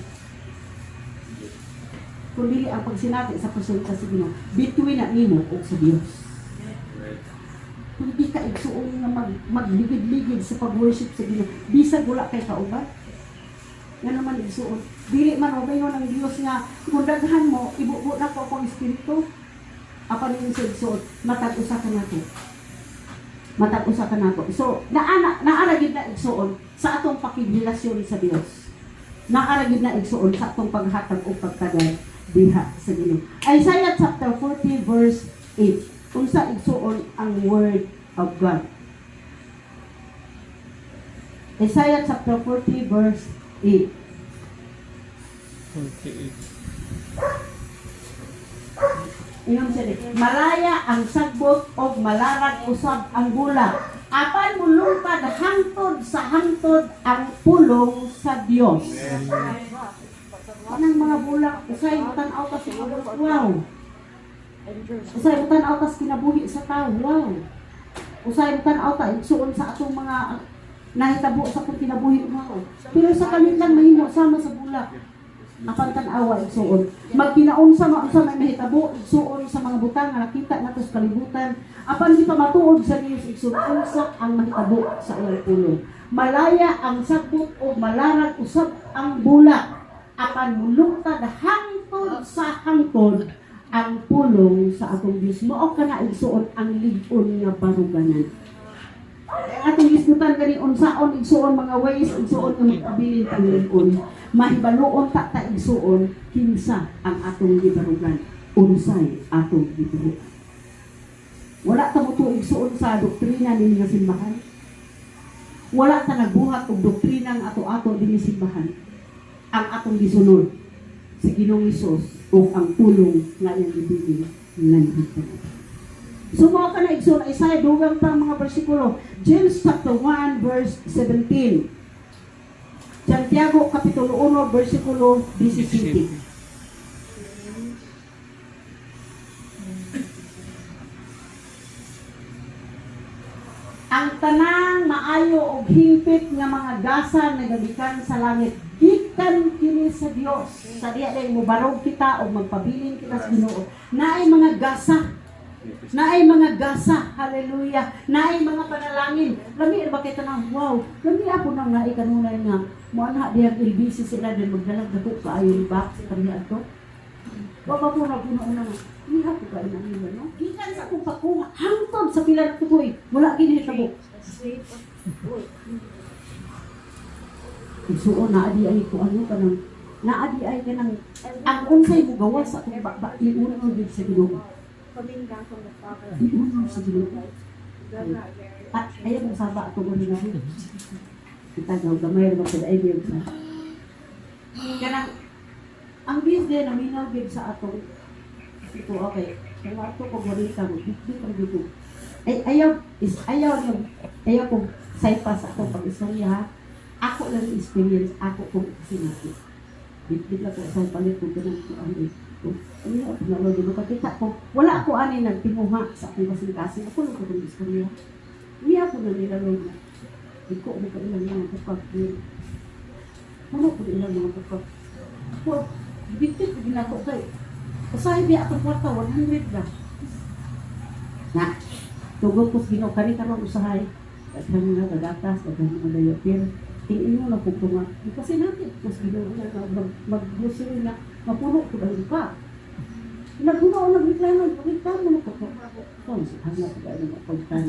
Kung dili ang pagsinabi sa presensya sa Ginoo, between na nimo o sa Dios. Kung di ka igsuon nga magligid-ligid sa pag-worship sa Ginoo, bisag wala kay kauban. Yan naman igsuon. Dili man obayon ang Dios nga kung daghan mo, ibubo na ko akong espiritu. Apa rin sa igsuon, matag-usa ka nato. Matag-usa ka nato. So, naaragid na igsuon sa atong pakigrelasyon sa Dios. Naaragid na igsuon sa atong paghatag o pagtagay diha sa Ginoo. Isaiah chapter 40 verse 8. Unsa igsuon ang word of God. Isaiah chapter 40 verse 8. 48. Ingon siya malaya ang sagbot o malarag usab ang bula. Apan mulungkad hangtod sa hangtod ang pulong sa Dios. Anang mga bulak, usay tan-aw ta sa mga wow. Usay tan-aw ta sa kinabuhi sa tao, wow. Usay tan-aw ta igsuon sa atong mga nahitabo sa kung kinabuhi mo. Pero sa kanilang mahimo sama sa bulak. Apan tan-awa igsuon. Magkinaunsa sa may mahitabo igsuon sa mga butang nga nakita nato sa kalibutan. Apan di pa matuod sa Dios igsuon unsa ang mahitabo sa iyang pulong. Malaya ang sagbot o malarag usab ang bulak. Apan mulungtad hangtod sa hangtod ang pulong sa atong Dios. Mao kana igsuon ang lig-on nga baruganan. Atong isgutan gani unsaon igsuon mga ways igsuon nga magpabilin ang lig-on. Mahibaluon ta igsuon kinsa ang atong gibarugan. Unsay atong gibuhat. Wala ta mo igsuon sa doktrina ni nga simbahan. Wala ta nagbuhat og doktrina nga ato-ato dinhi simbahan. Ang atong gisunod sa Ginoong Hesus o ang pulong nga iyang gibigay nandito. So mao ka na igsoon Isaiah dugang pa mga bersikulo. James chapter 1 verse 17. Santiago kapitulo 1 bersikulo 17. Ang tanang maayo og hingpit nga mga gasa nagagikan sa langit gikan kini sa Dios. Sa diya day mobarog kita o magpabilin kita sa Ginoo. Naay mga gasa. Naay mga gasa. Hallelujah. Naay mga panalangin. Lami ba kita na wow. Lami ako nang naay kanunay nga mo ana diya LBC sila din magdalag dako kaayo ba sa kaniya to. Wa ba ko na puno na. Ni ako ka ina nila no. Gikan sa akong pagkuha hangtod sa pilar ko toy. Wala gini hitabo. Igsuon na adi ay ko ano kanang naadi ay kanang ang unsay mo gawas sa atong bakba iuna mo gid sa Ginoo. Iuna sa Ginoo. At ayaw mo saba ato mo nila. Kita gaw gamay ra sa ay gyud sa. Kanang ang business na minaw gid sa atong ito okay. Kung ato ko bonita mo dito ang dito. Ay ayaw ko say pa sa atong pag-istorya ha. Ako lang experience, ako kung sinabi. Bit lang ko sa palit ko ganun ko ano eh. Ano ako nalolo ko kita ko. Wala ako ani nagtinguha sa akong kasing-kasing. Ako lang ko kung istorya. Hindi ako na nilalog na. Hindi ko mo ka ilang mga kapag. Ano ko ilang mga kapag. Ako, bitit ko ginako kayo. Usahay biya atong kwarta, 100 na. Na, tugod ko sa Ginoo kani karon usahay. Daghan mga gagatas, daghan mga dayo. Pero tingin mo na kung tunga. Kasi natin, mas Ginoo na mag-grocery na mapuno ko ba pa. Nagpuno nagreklamo, pagreklamo na ko. Kung hanap ko ba ng pagtan.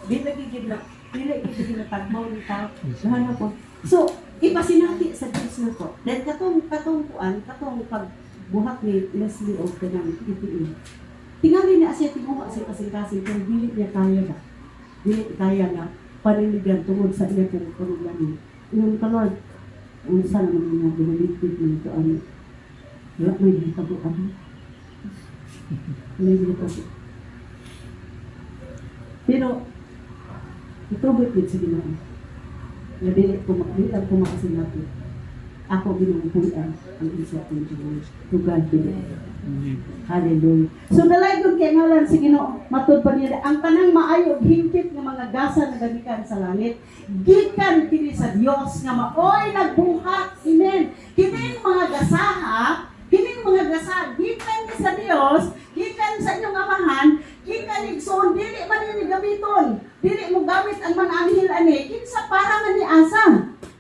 Dili gigid na tagmaw ni tao. Hanap ko. So, ipasinati sa Diyos na to. Dahil katong pagbuhat ni Leslie o kanang PPE. Tingali na siya tinguha sa kasing-kasing pero dili niya kaya ba? Dili kaya nga paniligan tungod sa iya kong problema. Yung kalord, unsa naman nga ginalitit ng ito ano. Wala may hitabo ano. May hitabo. Pero, itubit din sa Ginoo. Dili ko makasinabi. Ako ginungkulan ang isa kong Diyos. To God be the glory. Hallelujah. So nalaygon kay ngalan si Ginoo matud pa niya ang tanang maayo hingpit nga mga gasa nagagikan sa langit gikan kini sa Dios nga maoy nagbuhat. Amen. Kining mga gasaha, kining mga gasa gikan ni sa Dios, gikan sa inyong amahan, gikan igsoon dili man ni gamiton. Dili mo gamit ang mga anghel ani kinsa para man ni asa.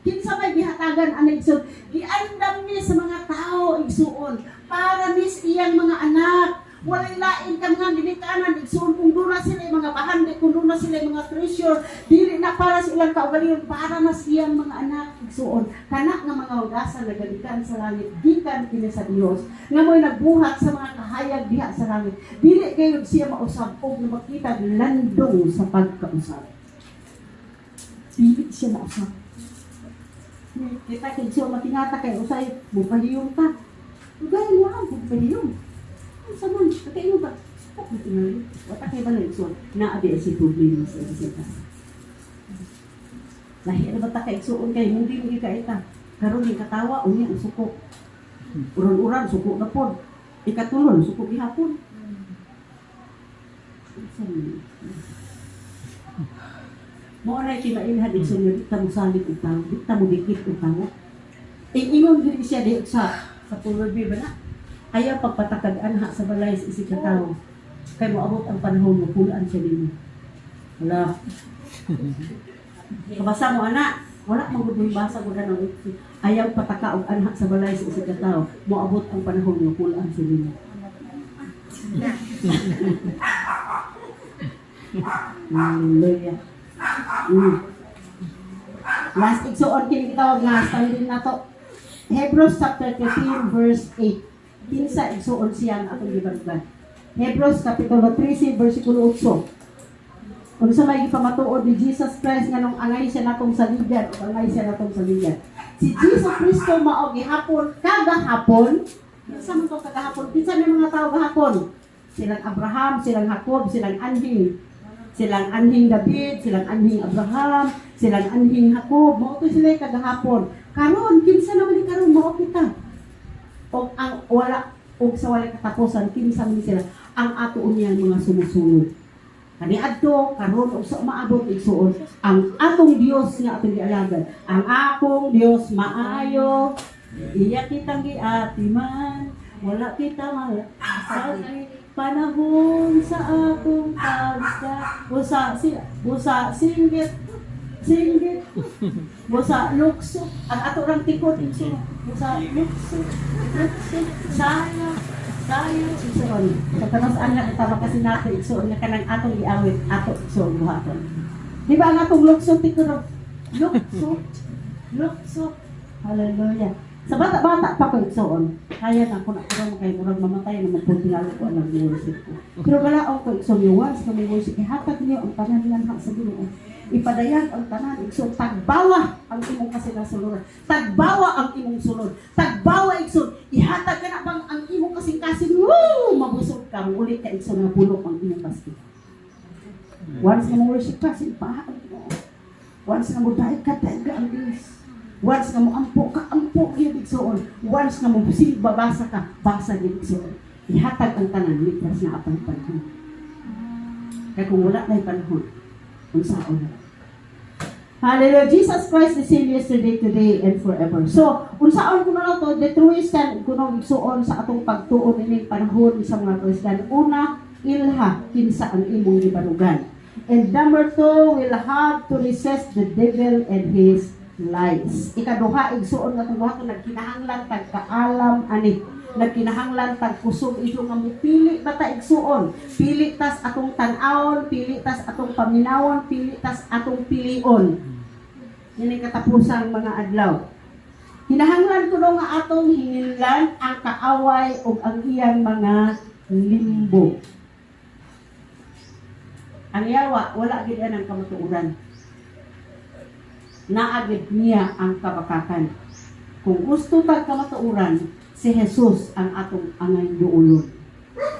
Kinsa may gihatagan ang igsoon. Giandam ni sa mga tao igsuon para mis iyang mga anak. Walay lain ka mga ginikanan igsuon kung doon na sila yung mga bahandi, kung doon na sila yung mga treasure, dili na para sa ilang kaugalingon, para na siyang mga anak igsuon. Kanak nga mga hugasan na galikan sa langit, gikan kini sa Dios. Nga mo'y nagbuhat sa mga kahayag diha sa langit. Dili kayo siya mausap o na makita landong sa pagkausap. Dili siya mausap. Kita kinsiyo matingata kay usay bupahiyong ka. Ugay mo ang bupahiyong. Ang saman, kakayo ba? Sipok mo tingali. Wata kay balay so na abi si problem sa isitas. Lahi na bata kay suon kay hindi mo ikaita. Karon ni katawa unya ang suko. Uran-uran suko na pod. Ikatulon suko gihapon. Mo na kinailhan igsoon nga dita mo salit utang, dita mo dikit utang. Ingon diri siya di sa pulorbi ba na? Ayaw pagpatakag-anha sa balay sa isig ka tao. Kay mo abot ang panahon mo pulaan siya nimo. Wala. Kabasa mo anak, wala man gud basa gud nang ayaw pataka og anha sa balay sa isig ka tao. Mo abot ang panahon mo pulaan siya nimo. Hallelujah. Last igsuon kini gitawag nga standing nato. Hebrews chapter 13 verse 8. Kinsa igsuon siya ang atong gibarugan. Hebrews kapitulo 13 versikulo 8. Kung sa may gipamatuod ni Jesus Christ nga nung angay siya natong saligan, o angay siya natong saligan. Si Jesus Kristo mao gihapon kagahapon. Kinsa man to kagahapon? Kinsa may mga tao gahapon? Silang Abraham, silang Jacob, silang anhing. Silang anhing David, silang anhing Abraham, silang anhing Jacob, mao to sila kagahapon. Karon kinsa naman ni karon mao kita. Og ang wala og sa wala katapusan kinsa man sila ang ato unyang mga sumusunod. Kaniadto karon og sa maabot igsuon ang atong Dios nga atong gialagad. Ang akong Dios maayo, iya kitang giatiman, wala kita malakasay. Panahon sa akong pagka busa singgit busa lukso ang ato rang tikot busa lukso sayang igsoon sa tanos anak tama kasi nato igsoon nga kanang atong giawit ato igsoon buhaton di ba ang atong lukso tikot lukso hallelujah. Sa bata-bata pa ko igsoon, kaya na ako na kurang kay murag mamatay na magpuntingal ko ang worship ko. Pero wala ko igsoon yung once na may worship, ihatag niyo ang tanan lang sa Ginoo. Ipadayag ang tanan, igsoon, tagbawa ang imong kasinasuloran. Tagbawa ang imong sulod. Tagbawa igsoon, ihatag ka na bang ang imong kasing-kasing, woo! Mabusog ka, ulit ka igsoon na pulok ang imong kasin. Once na may worship ka, sinpahaan mo. Once na mo dahil ka, ang Diyos. Once nga mo ampo yung igsoon. Once nga mo babasa ka, basa yung igsoon. Ihatag ang tanan, litras na apang panahon. Kaya kung wala na yung panahon, kung saan na. Hallelujah. Jesus Christ the same yesterday, today, and forever. So, kung saan ko na to, the truest and kung igsoon sa atong pagtuon ng panahon sa mga Kristiyan. Una, ilha, kinsa ang imong ibarugan. And number 2, we'll have to resist the devil and his lies. Ikaduha, igsuon nga tubuha ko nagkinahanglan tagkaalam ani. Nagkinahanglan tagkusog iso nga mupili bata igsuon. Pili tas atong tan-awon, pili tas atong paminawon, pili tas atong pilion. Yan ang katapusang mga adlaw. Kinahanglan ko nga atong hinginlan ang kaaway o ang iyang mga limbo. Ang yawa, wala gid ang kamatuoran. Naagid niya ang kabakakan. Kung gusto tag kamatuoran, si Jesus ang atong angay duulon.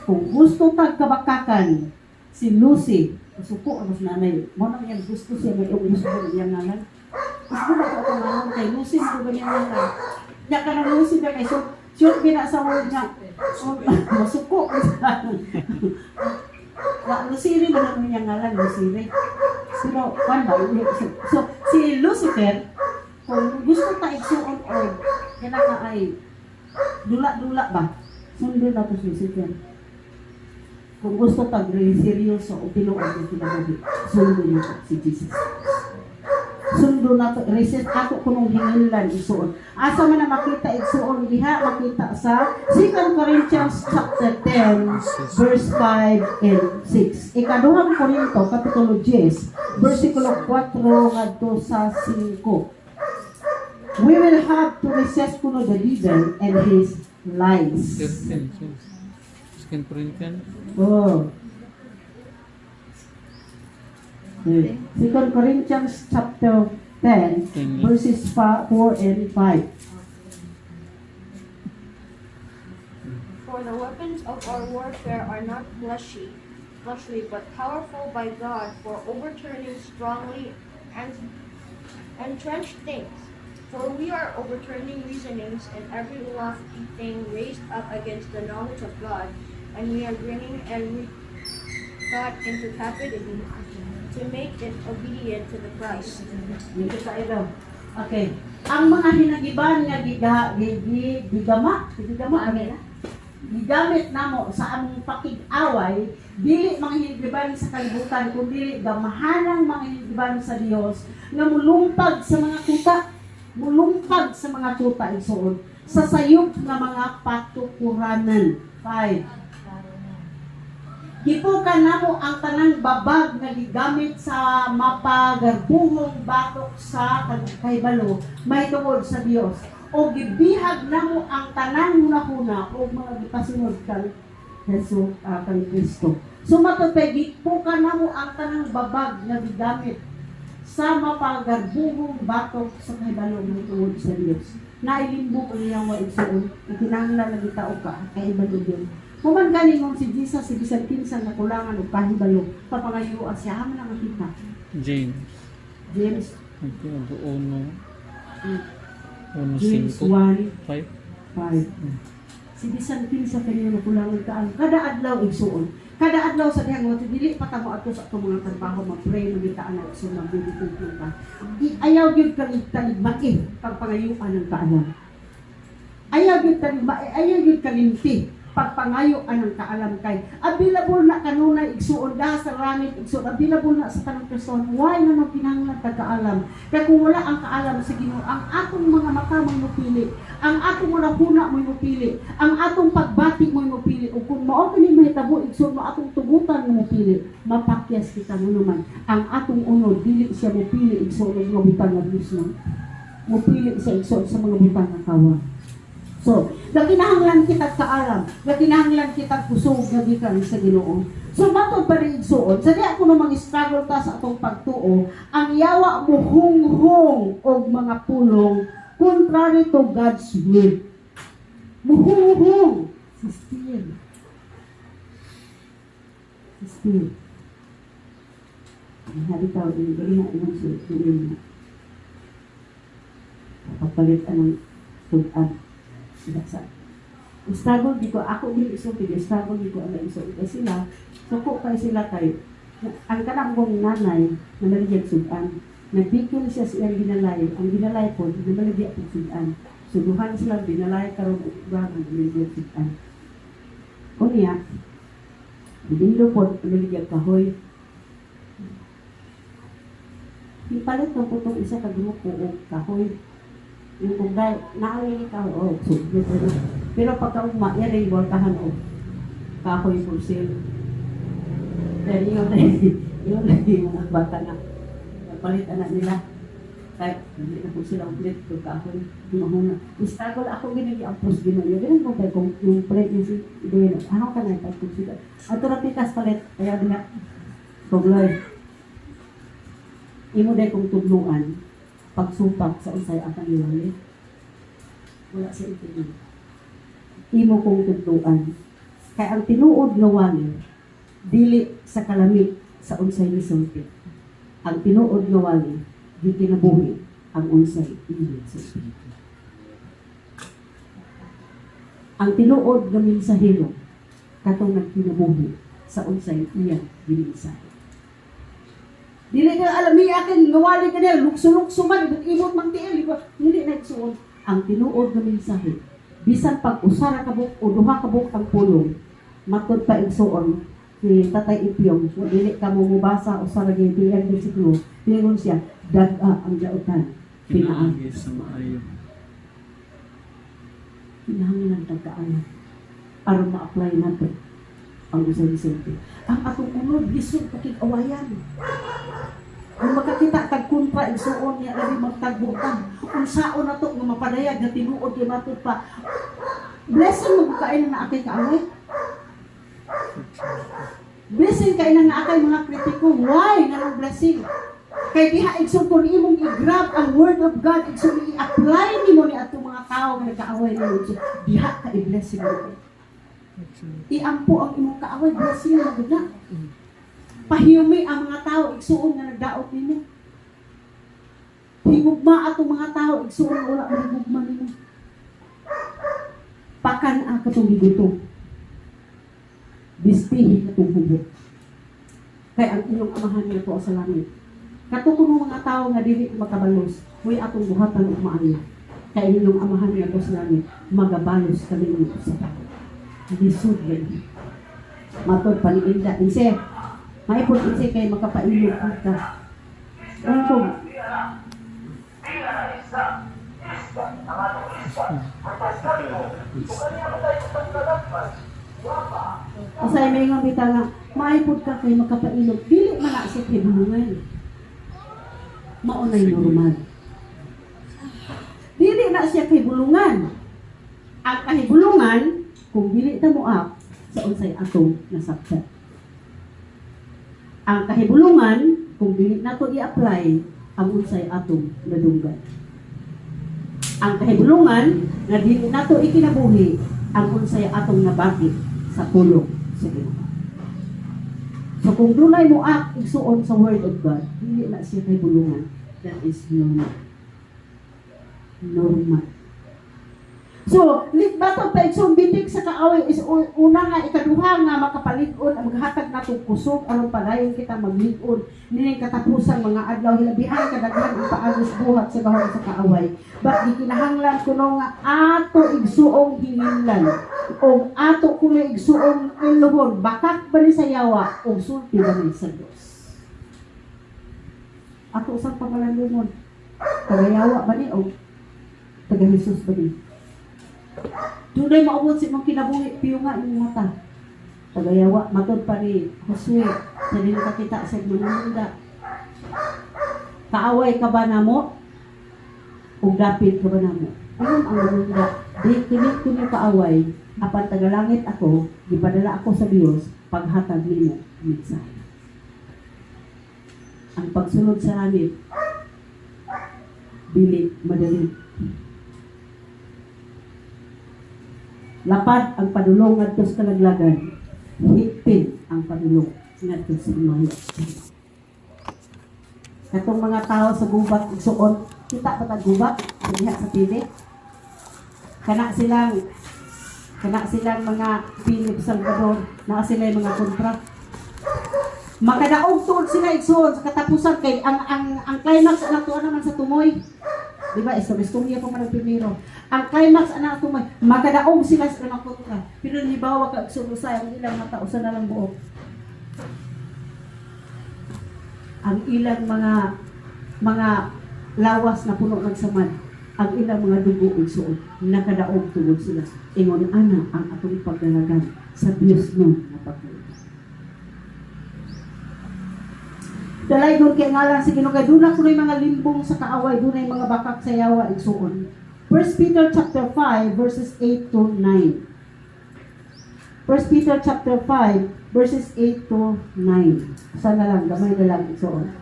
Kung gusto tag kabakakan, si Lucy, suko ang mas nanay, mo nang yan gusto siya, may gusto niya ngalan. Gusto na ko itong ngalan kay Lucy, mo ba niya ngalan? Niya ka ng Lucy ba kay so, Sure gina sa word nga. Masuko. Luciri man ang niyang ngalan, Luciri. Pero, so, si Lucifer, kung gusto ta igsuon o kaya ka ay dula-dula ba? Sundo na to si Lucifer. Kung gusto ta seryoso o tinuod yung kinabuhi, sundo niyo si Jesus. Sundo na to, resist ako kunong hingilan isuon. Asa man na makita isuon diha, makita sa 2 Corinthians chapter 10, verse 5 and 6. Ikaduhang Korinto, kapitulo 10, versikulo 4 ngadto sa 5. We will have to resist kuno the devil and his lies. 2 Corinthians. Oh. 2 Corinthians chapter 10, verses 4 and 5. For the weapons of our warfare are not fleshly, but powerful by God for overturning strongly and entrenched things. For we are overturning reasonings and every lofty thing raised up against the knowledge of God, and we are bringing every thought into captivity to make it obedient to the Christ. Dito sa ilo. Okay. Ang mga hinagiban nga gigamit namo sa among pakig-away, dili mga hinagiban sa kalibutan, kundi gamahanang mga hinagiban sa Dios nga mulumpag sa mga kuta, mulumpag sa mga kuta isuon, sa sayop nga mga patukuranan. 5. Gipukan namo ang tanang babag nga gigamit sa mapagarbuhong batok sa kahibalo may tungod sa Dios, o gibihag namo ang tanang hunahuna o mga gipasunod kang Hesus kang Kristo. Sumatupay gipukan namo ang tanang babag nga gigamit sa mapagarbuhong batok sa kahibalo may tungod sa Dios. Nailimbog ang iyang waigsoon, itinanglan na gitao ka kay ibalo yun. Kuman galing mong si Jesus, si bisan kinsan na kulangan o kahibalo, papangayuan siya, haman ang makita. James. James, Uno James 5. 1:5. Si bisan kinsan kanyo na kulangan kaan, kada adlaw igsuon. Kada adlaw sa dihang mga dili pa ta mo ato sa atong mga trabaho, mag-pray, magitaan na igsuon, mag-meditate ka. Ayaw gyud kang taligmaki pagpangayuan ng kaalam. Ayaw gyud kalimpi pagpangayo anang kaalam kay available na kanunay igsuon da sa ramit igsuon, available na sa tanang person. Why na nang pinanglan kaalam? Kaya kung wala ang kaalam sa Ginoo, ang atong mga mata mo mupili, ang atong mga huna mo mupili, ang atong pagbati mo mupili, o kung mao kini mahitabo igsuon mo atong tugutan mo mupili, mapakyas kita mo naman. Ang atong unod dili siya mupili igsuon ng mga butang nga Dios na mupili sa igsuon sa mga butang nga kawa. So, nakinahanglan kita kaalam, nakinahanglan kita kusog nga gikan sa Ginoo. So, matod pa rin igsuon, sa diya ko namang struggle ta sa atong pagtuo, ang yawa mo hunghong og mga pulong contrary to God's will. Muhunghong si Steve. Si Steve. Ang habitaw din, galing na imong sulit din. Papalit anong sulit. Struggle di ko, ako din isulti, struggle di ko ang isulti sila. So ko kay sila kay, ang kanang kong nanay, na naligyan sudan, nagbigyan siya sa iyang ginalay, ang ginalay po, na naligyan ang sudan. So duhan sila, binalay karoon ng iba ng naligyan sudan. O niya, bibindo po, naligyan kahoy. Ipalit ng putong isa kagumuko o kahoy. Yung kung dahil, nakalili ka, sublit na. Pero pagka umairing, voltahan o kahoy for sale. Dahil yun yung mga bata na palit anak nila. Kahit hindi na po sila ulit kung kahoy, mahuna. Struggle ako ginag-i-ampos gino'n. Ganun po tayo kung yung pregnancy, doon, ano ka na ipagpag sila. At ito pikas palit, kaya din na, pagloy. Imo dahil kong tugnuan, pagsupak sa usay akan iwali. Wala sa ito. Imo kong tutuan. Kaya ang tinuod nga wali, dili sa kalamit sa unsay nisulti. Ang tinuod nga wali, di kinabuhi ang unsay inyo sa Espiritu. Ang tinuod nga mensahero katong nagkinabuhi sa unsay iya gimensahe. Dili ka alam ni akin ngawali ka nila lukso-lukso man ibot man tiil di ba? Hindi nagsuon ang tinuod nga mensahe. Bisan pag usara ka buk o duha ka buk ang pulong matud pa igsuon si Tatay Ipyong so dili ka mo mubasa usara gyud ang bersikulo tingon siya dag-a ang dautan pinaagi Pinaagi sa maayo. kinahanglan tagkaayo aron ma-apply nato ang usay-usay. Ang atong unod lisod pakig-awayan. Kung makakita kag kontra igsuon niya labi magtagbutan. Unsaon nato nga mapadayag nga tinuod kay matud pa. Blessing mo kain na akay kaaway. Blessing kay na akay mga kritiko. Why nga ang blessing? Kay diha igsoon kun imong i-grab ang word of God, igsoon i-apply nimo ni atong mga tao nga nagkaaway nimo. Diha ka i-blessing mo. Iampo ang imong kaaway, blessing na gud na. Pahiyumi ang mga tao igsuon nga nagdaot nimo. Higugma atong mga tao igsuon nga wala mahigugma nimo. Pakan ang katong gigutom. Bistihi katong hubot. Kay ang inyong amahan nga tuwa sa langit. Katukuno mga tao nga dili makabalos, huy atong buhatan ug maayo. Kay inyong amahan nga tuwa sa langit, magabalos kami ng usa. Lisod gani. Matod paniinda inse. Maipon inse kay makapailog ka. Ano Usay may nga bita nga maipod ka kay makapailog. Dili man na sa kibulungan. Maunay normal. Dili na siya kay bulungan. Ang kahibulungan kung dili ta moap sa unsay atong nasabtan. Ang kahibulungan kung dili nato i-apply ang unsay atong nadunggan. Ang kahibulungan nga dili nato ikinabuhi ang unsay atong nabati sa pulong sa Ginoo. So kung dunay moap igsuon sa word of God, dili na siya kahibulungan. That is normal. Normal. So, bato pa igsoon bitik sa kaaway is una nga ikaduha nga makapalig-on ang maghatag natong kusog aron padayon kita maglig-on nining katapusan mga adlaw hilabihan kadaghan ang paagos buhat sa gahom sa kaaway. But di kinahanglan kuno nga ato igsuong hininglan o ato kuno igsuong iluhon bakak ba ni sa yawa o sulti ba ni sa Dios. Ato usang pamalandungon tagayawa ba ni o taga Jesus ba ni? Dunay maabot si mong kinabuhi piyo nga yung mata. Tagayawa matod pa ni Josue sa din kakita sa manunda. Kaaway ka ba namo? O gapit ka ba namo? Ayun ang manunda. Di kinit ko niyo kaaway. Apan tagalangit ako, gipadala ako sa Dios paghatag nimo mensahe. Ang pagsunod sa langit dili madali. Lapad ang padulong ngadto sa kalaglagan. Higpit ang padulong ngadto sa imahe. Katong mga tao sa gubat igsuon, kita ba ta gubat diha sa TV? Kana silang mga Philip Salvador, na sila yung mga kontra. Makadaog tuod sila igsuon sa katapusan kay ang climax ana tuwa naman sa tumoy. Di ba? Istorya pa man ang primero. Ang climax ana tumoy, makadaog sila sa mga kontra. Pero libawa kag sulusay ang ilang mata usa na lang buok. Ang ilang mga lawas na puno ng samad, ang ilang mga dugo igsuon, nakadaog tuod sila. Ingon ana ang atong pagdalagan sa Dios no na pagtuo. Dalay doon kay ngalan si Ginoo kay dunay kunoy mga limbong sa kaaway, dunay mga bakak sa yawa igsuon. 1 Peter chapter 5 verses 8 to 9. 1 Peter chapter 5 verses 8 to 9. Sana lang gamay na lang igsuon.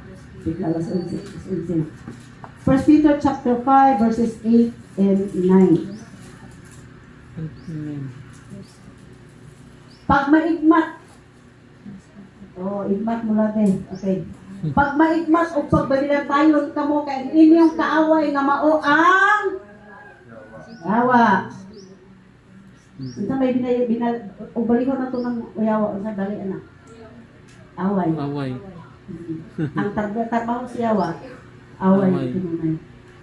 Bigla las 11. 1 Peter chapter 5 verses 8 and 9. Pag maigmat. Igmat mo lang okay. Pag maigmat o pagbalilantayon ka mo kay inyong kaaway nga mao ang yawa. Unsa may ubalihon na to ng uyawa sa dali anak. Away. Away. Ang trabaho siya away Away. tunay.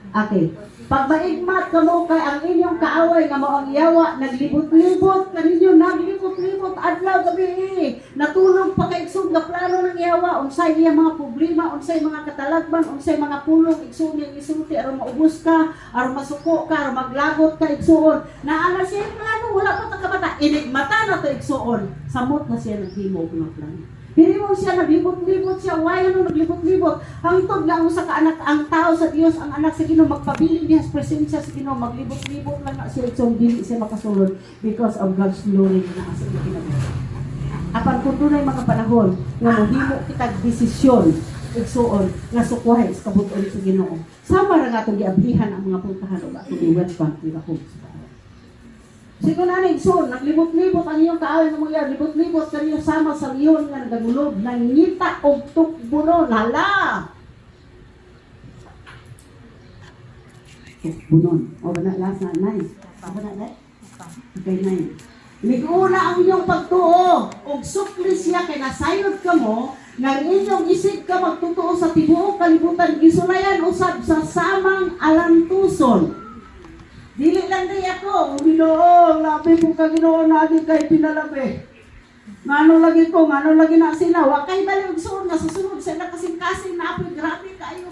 Okay. Pag maigmat kamo kay ang inyong kaaway nga mao ang yawa, naglibot-libot kaninyo, naglibot-libot adlaw gabi. Natulog pa kay igsug nga plano ng yawa, unsay iya mga problema, unsay mga katalagban, unsay mga pulong igsug ning isulti aron maubos ka, aron masuko ka, aron maglagot ka igsuon. Naala siya yung plano, wala pa ta kabata, inigmata na to igsuon. Samot na siya naghimo ng plano. Hirimo siya, naglibot-libot siya, why ano naglibot-libot? Hangtod nga sa kaanak, ang tao sa Dios, ang anak sa Ginoo, magpabiling niya sa presensya sa Ginoo, maglibot-libot lang na siya, so hindi siya makasulod because of God's glory na asa niya kinabuhi. Apan kung dunay mga panahon, nga mohimo kitag desisyon, igsuon, nga sukwahay sa kabuton sa Ginoo. Sama ra nga itong giablihan ang mga puntahan o atong i-welcome nila kung sa siguro na igsoon, naglibot-libot ang iyong kaaway ng mga libot-libot kanyo sama sa iyon nga nagagulob, nangita o tukbunon, hala! Tukbunon. O ba na, last na, nine. Apa na, nine? Okay, nine. Liguna ang iyong pagtuo, o sukli siya kay nasayod ka mo, nga inyong isip ka magtutuo sa tibuok kalibutan, gisulayan usab sa samang alantuson. Dili lang day ako, Ginoo, labi ko ka Ginoo natin kay pinalabi. Ngano lagi ko, ngano lagi na sila, wa kay bali og suon nga susunod sila kasing-kasing naapoy grabe kayo.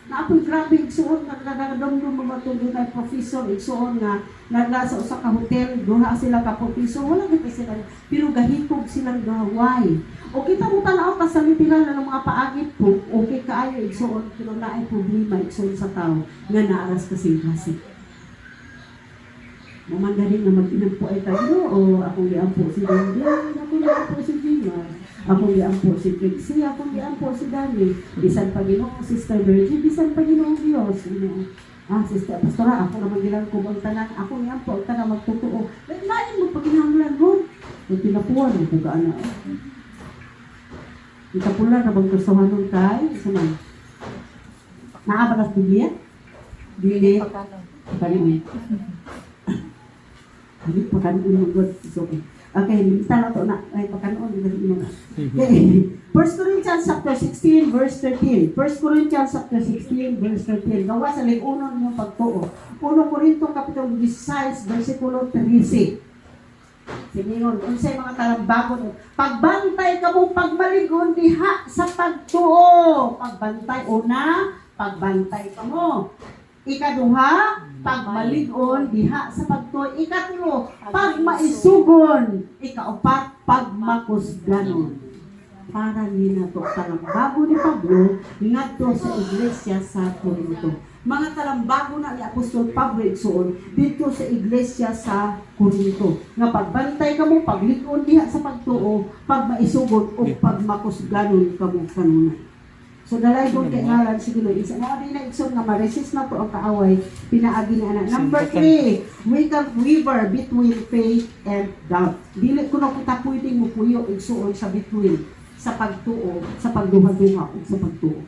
Naapoy grabe igsuon nga nagadomdom mga tuloy na professor igsuon nga nagla sa usa ka hotel, duha sila ka professor, wala gyud sila, pero gahitog silang gaway. O kita mo tanaw ka sa literal ng mga paagit po, okay kaayo igsuon, pero naay problema igsuon sa tao nga naaras kasing-kasing. Mamandali na mag-inang po ay tayo, o akong giampo si Daniel, akong giampo si Gina, akong giampo si Trixie, akong giampo si Dani, bisan pa Ginoo, Sister Virgin, bisan pa Ginoo Diyos, Sister Pastora, ako naman gilang kubang tanan, akong giampo, ang tanan magtutuo, lain mo pagkinahanglan mo, yung pinapuan, yung pugaan na, itapulan na bang gustuhan nun kay, saman, naabalas Biblia? Biblia? Pagkanon. Hindi, pagkanon mo God. Okay, minta na ito na. Ay, pagkanon mo na. Okay. 1 Corinthians chapter 16, verse 13. 1 Corinthians chapter 16, verse 13. Gawa sa ligunon yung pagtuo. 1 Corinto kapitulo 16, versikulo 13. Siningon, unsay mga talambagon. Pagbantay ka mong pagmaligon diha sa pagtuo. Pagbantay, una, pagbantay ka mo. Ikaduha, pagmaligon diha sa pagtuo. Ikatulo, pagmaisugon. Ikaupat, pagmakusganon. Para nina to talambago ni Pablo ngadto sa iglesia sa Corinto. Mga talambago na ni Apostol Pablo igsuon dito sa iglesia sa Corinto. Nga pagbantay kamo, pagligon diha sa pagtuo, pagmaisugon o pagmakusganon kamo kanunay. So dalay ko kay ngalan si Ginoo. Isa mo din na igsoon nga ma-resist na to ang kaaway pinaagi ni ana. Number 3, we can waver between faith and doubt. Dili kuno kita pwedeng mupuyo igsuon sa between sa pagtuo, sa pagduha-duha o sa pagtuo.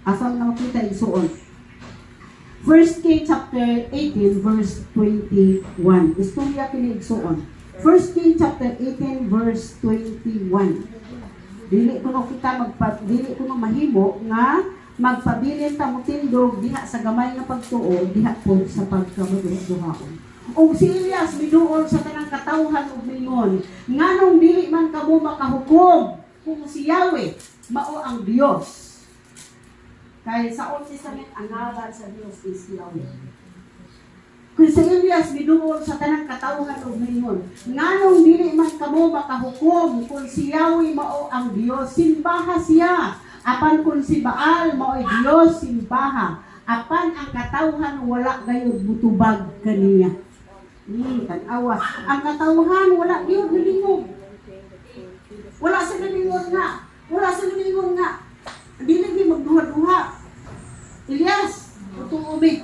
Asa na makita igsuon? 1 Kings chapter 18 verse 21. Istorya kini igsuon. 1 Kings chapter 18 verse 21. Dili kuno mahimo nga magpabilin ta mo tindog diha sa gamay nga pagtuo diha po sa pagkamadughaon. Og si Elias biduol sa tanang katawhan ug mingon, nganong dili man kamo makahukom kung si Yahweh mao ang Dios. Kay sa Old Testament ang ngalan sa Dios is Yahweh. Kung si Elias biduol sa tanang katawhan ug mingon, nganong dili man kamo makahukom kung si Yahweh mao ang Dios, simbaha siya. Apan kung si Baal mao ay Dios, simbaha. Apan ang katawhan wala gayud butubag kaniya. Tanawa. Ang katawhan wala gayud nalingog. Wala sa nalingon nga. Wala sa nalingon nga. Dili di magduha-duha. Elias, utong ubig.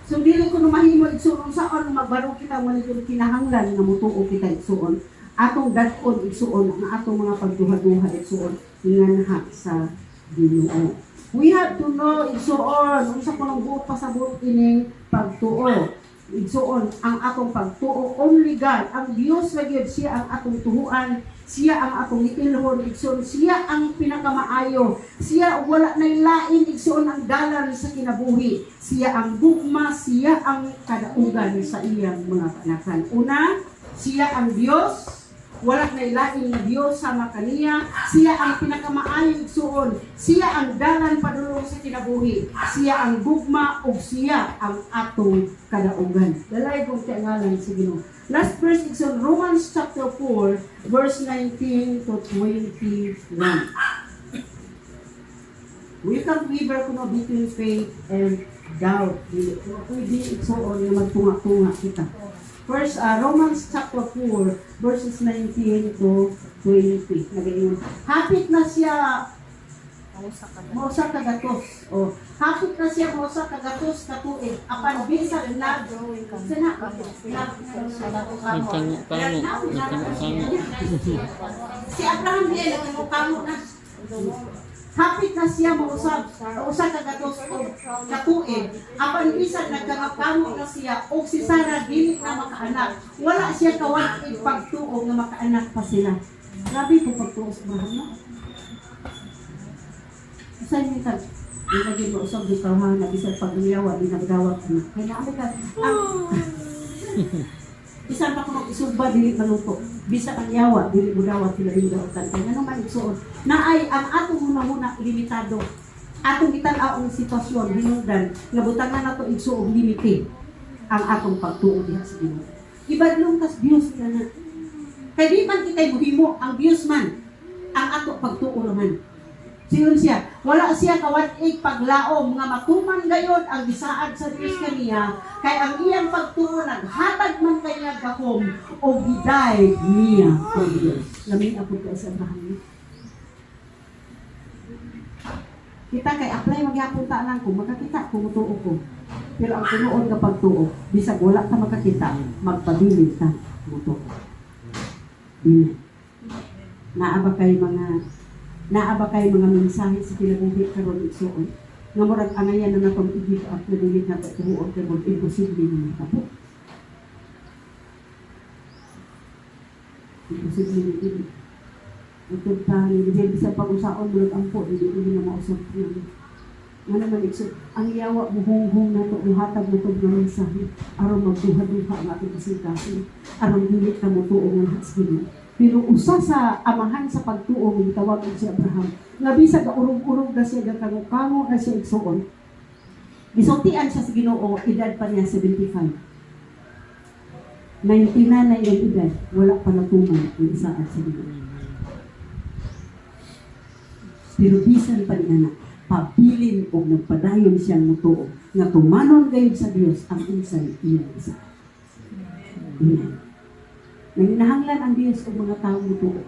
So dili ko na mahimo igsuon saan magbaro kita wala gyud kinahanglan nga mutuo kita igsuon. Atong dadon igsuon ang atong mga pagduha-duha igsuon nganha sa Ginoo. We have to know igsuon unsa ko nang buot pasabot ining pagtuo. Igsuon ang atong pagtuo only God, ang Dios ra gyud siya ang atong tuhuan, siya ang atong iilhon, igsuon siya ang pinakamaayo, siya wala nay lain, igsuon ang dalan sa kinabuhi, siya ang gugma, siya ang kadaugan sa iyang mga kanakan. Una, siya ang Dios, wala nay lain nga Dios sama kaniya, siya ang pinakamaayo, igsuon siya ang dalan padulong sa kinabuhi, siya ang gugma ug siya ang atong kadaugan. Dalay kong tiangalan sa Ginoo. Last verse is on Romans chapter 4 verse 19 to 21. We can waver kuno between faith and doubt. Dili pwede igsuon nga magtunga-tunga kita. First, Romans chapter 4, verses 19 to 20. Nagayon. Hapit na siya mausa kagatos. O, hapit na siya mausa kagatos katuig. Apan bisan na si Abraham din nagkamukamo na. Hapit na siya mausap usa kagatos o katuig. Apan bisan nagkamukamo na siya og si Sarah dili na makaanak. Wala siya kawat pagtuo nga makaanak pa sila. Grabe po pagtuo sa Abraham no? Sa inyo ka, yung naging mausap di kawahan na bisan pag-iyawa, di nagdawat na. Kaya namin ka, bisan pa ko mag-isugba, dili maluto. Bisan ang yawa, dili budawat, sila yung dawatan. Kaya naman isuon. Na ay, ang atong muna-muna limitado. Atong itanaw ang sitwasyon, hinungdan, nabutangan na ito igsuong limiti ang atong pagtuo diha sa Ginoo. Ibadlong kas Dios na na. Kaya di man kita'y muhimo, ang Dios man, ang atong pagtuo naman. Siyon siya, wala siya kawatig paglaom, nga matuman gayon ang gisaad sa Diyos kaniya, kay ang iyang pagtuo naghatag man kaniya gahom o giday niya ang Diyos. Lamin ako ka sa Abraham. Kita kay apply maghapon ta lang ko, makakita kung mutuo ko. Pero ang tinuod nga pagtuo, bisag wala ka makakita, magpabilin ka mutuo. Dili. Naaba kay mga mensahe sa kinabuhi karon igsuon nga murag angayan na natong i-give up na dili na tuhuon kay mo imposible na tapo. Imposible na dili. Ito pa ni dili sa pag-usaon murag ampo dili na mausap niya. Nga naman igsuon ang yawa buhong na to ihatag na to nga mensahe aron magduha-duha ang ating kasilkasin aron dili ka mo tuo nga hasgin. Pero usa sa amahan sa pagtuo ng tawag si Abraham, nga bisag urog-urog na siya, kango-kango na siya igsuon. Gisultian siya sa Ginoo, edad pa niya 75. 99 na yung edad, wala pa natuman ang isaad sa Ginoo. Pero bisan pa niya na, pabilin o nagpadayon siyang mutuo, nga tumanon gayud sa Dios ang unsay iyang isa. Amen. Nanginahanglan ang Diyos o mga tao mutuo.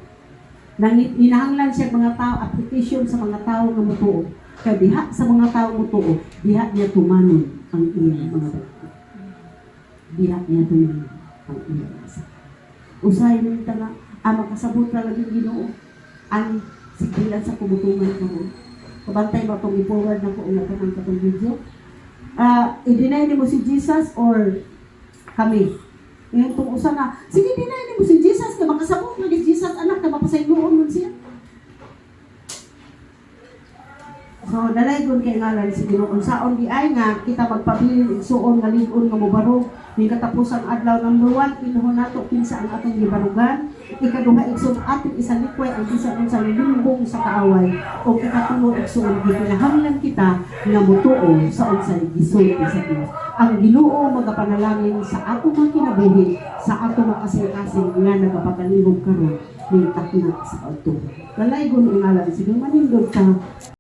Nanginahanglan siya mga tao, application sa mga tao nga mutuo. Kaya diha sa mga tao mutuo, diha niya tumanon ang iyang mga bata. Diha niya tumanon ang iyang isa. Usahay ng tanga, ang makasabot na laging Ginoo, ang sigilan sa kumutungan ko. Kabantay ba itong i-forward na ko unakan ang katong video? I-deny ni mo si Jesus or kami? Ngayon itong usa nga, sige deny mo si Jesus, ka makasabot na ni Jesus, anak, ka mapasayloon mo siya. So, dalay kung kay ngalan si Ginoo. Unsaon di ay nga, kita magpabilin, igsuon, nga ligon, nga mubarog, may katapusang adlaw ng 1, pinuhon nato, pinsa ang atong gibarugan, ikaduha igsuon, ating isang likway, ang isa ng sa limbong sa kaaway, o ikatulo igsuon, gikinahanglan kita, nga mutuo sa unsay gisulti sa Dios. Ang Ginoo magapanalangin sa ato mga kinabuhi, sa ato mga kasing-kasing nga nagapagalihog karon ning takna sa pagtuo. Kalay gun ang ngalan, sige manindog ka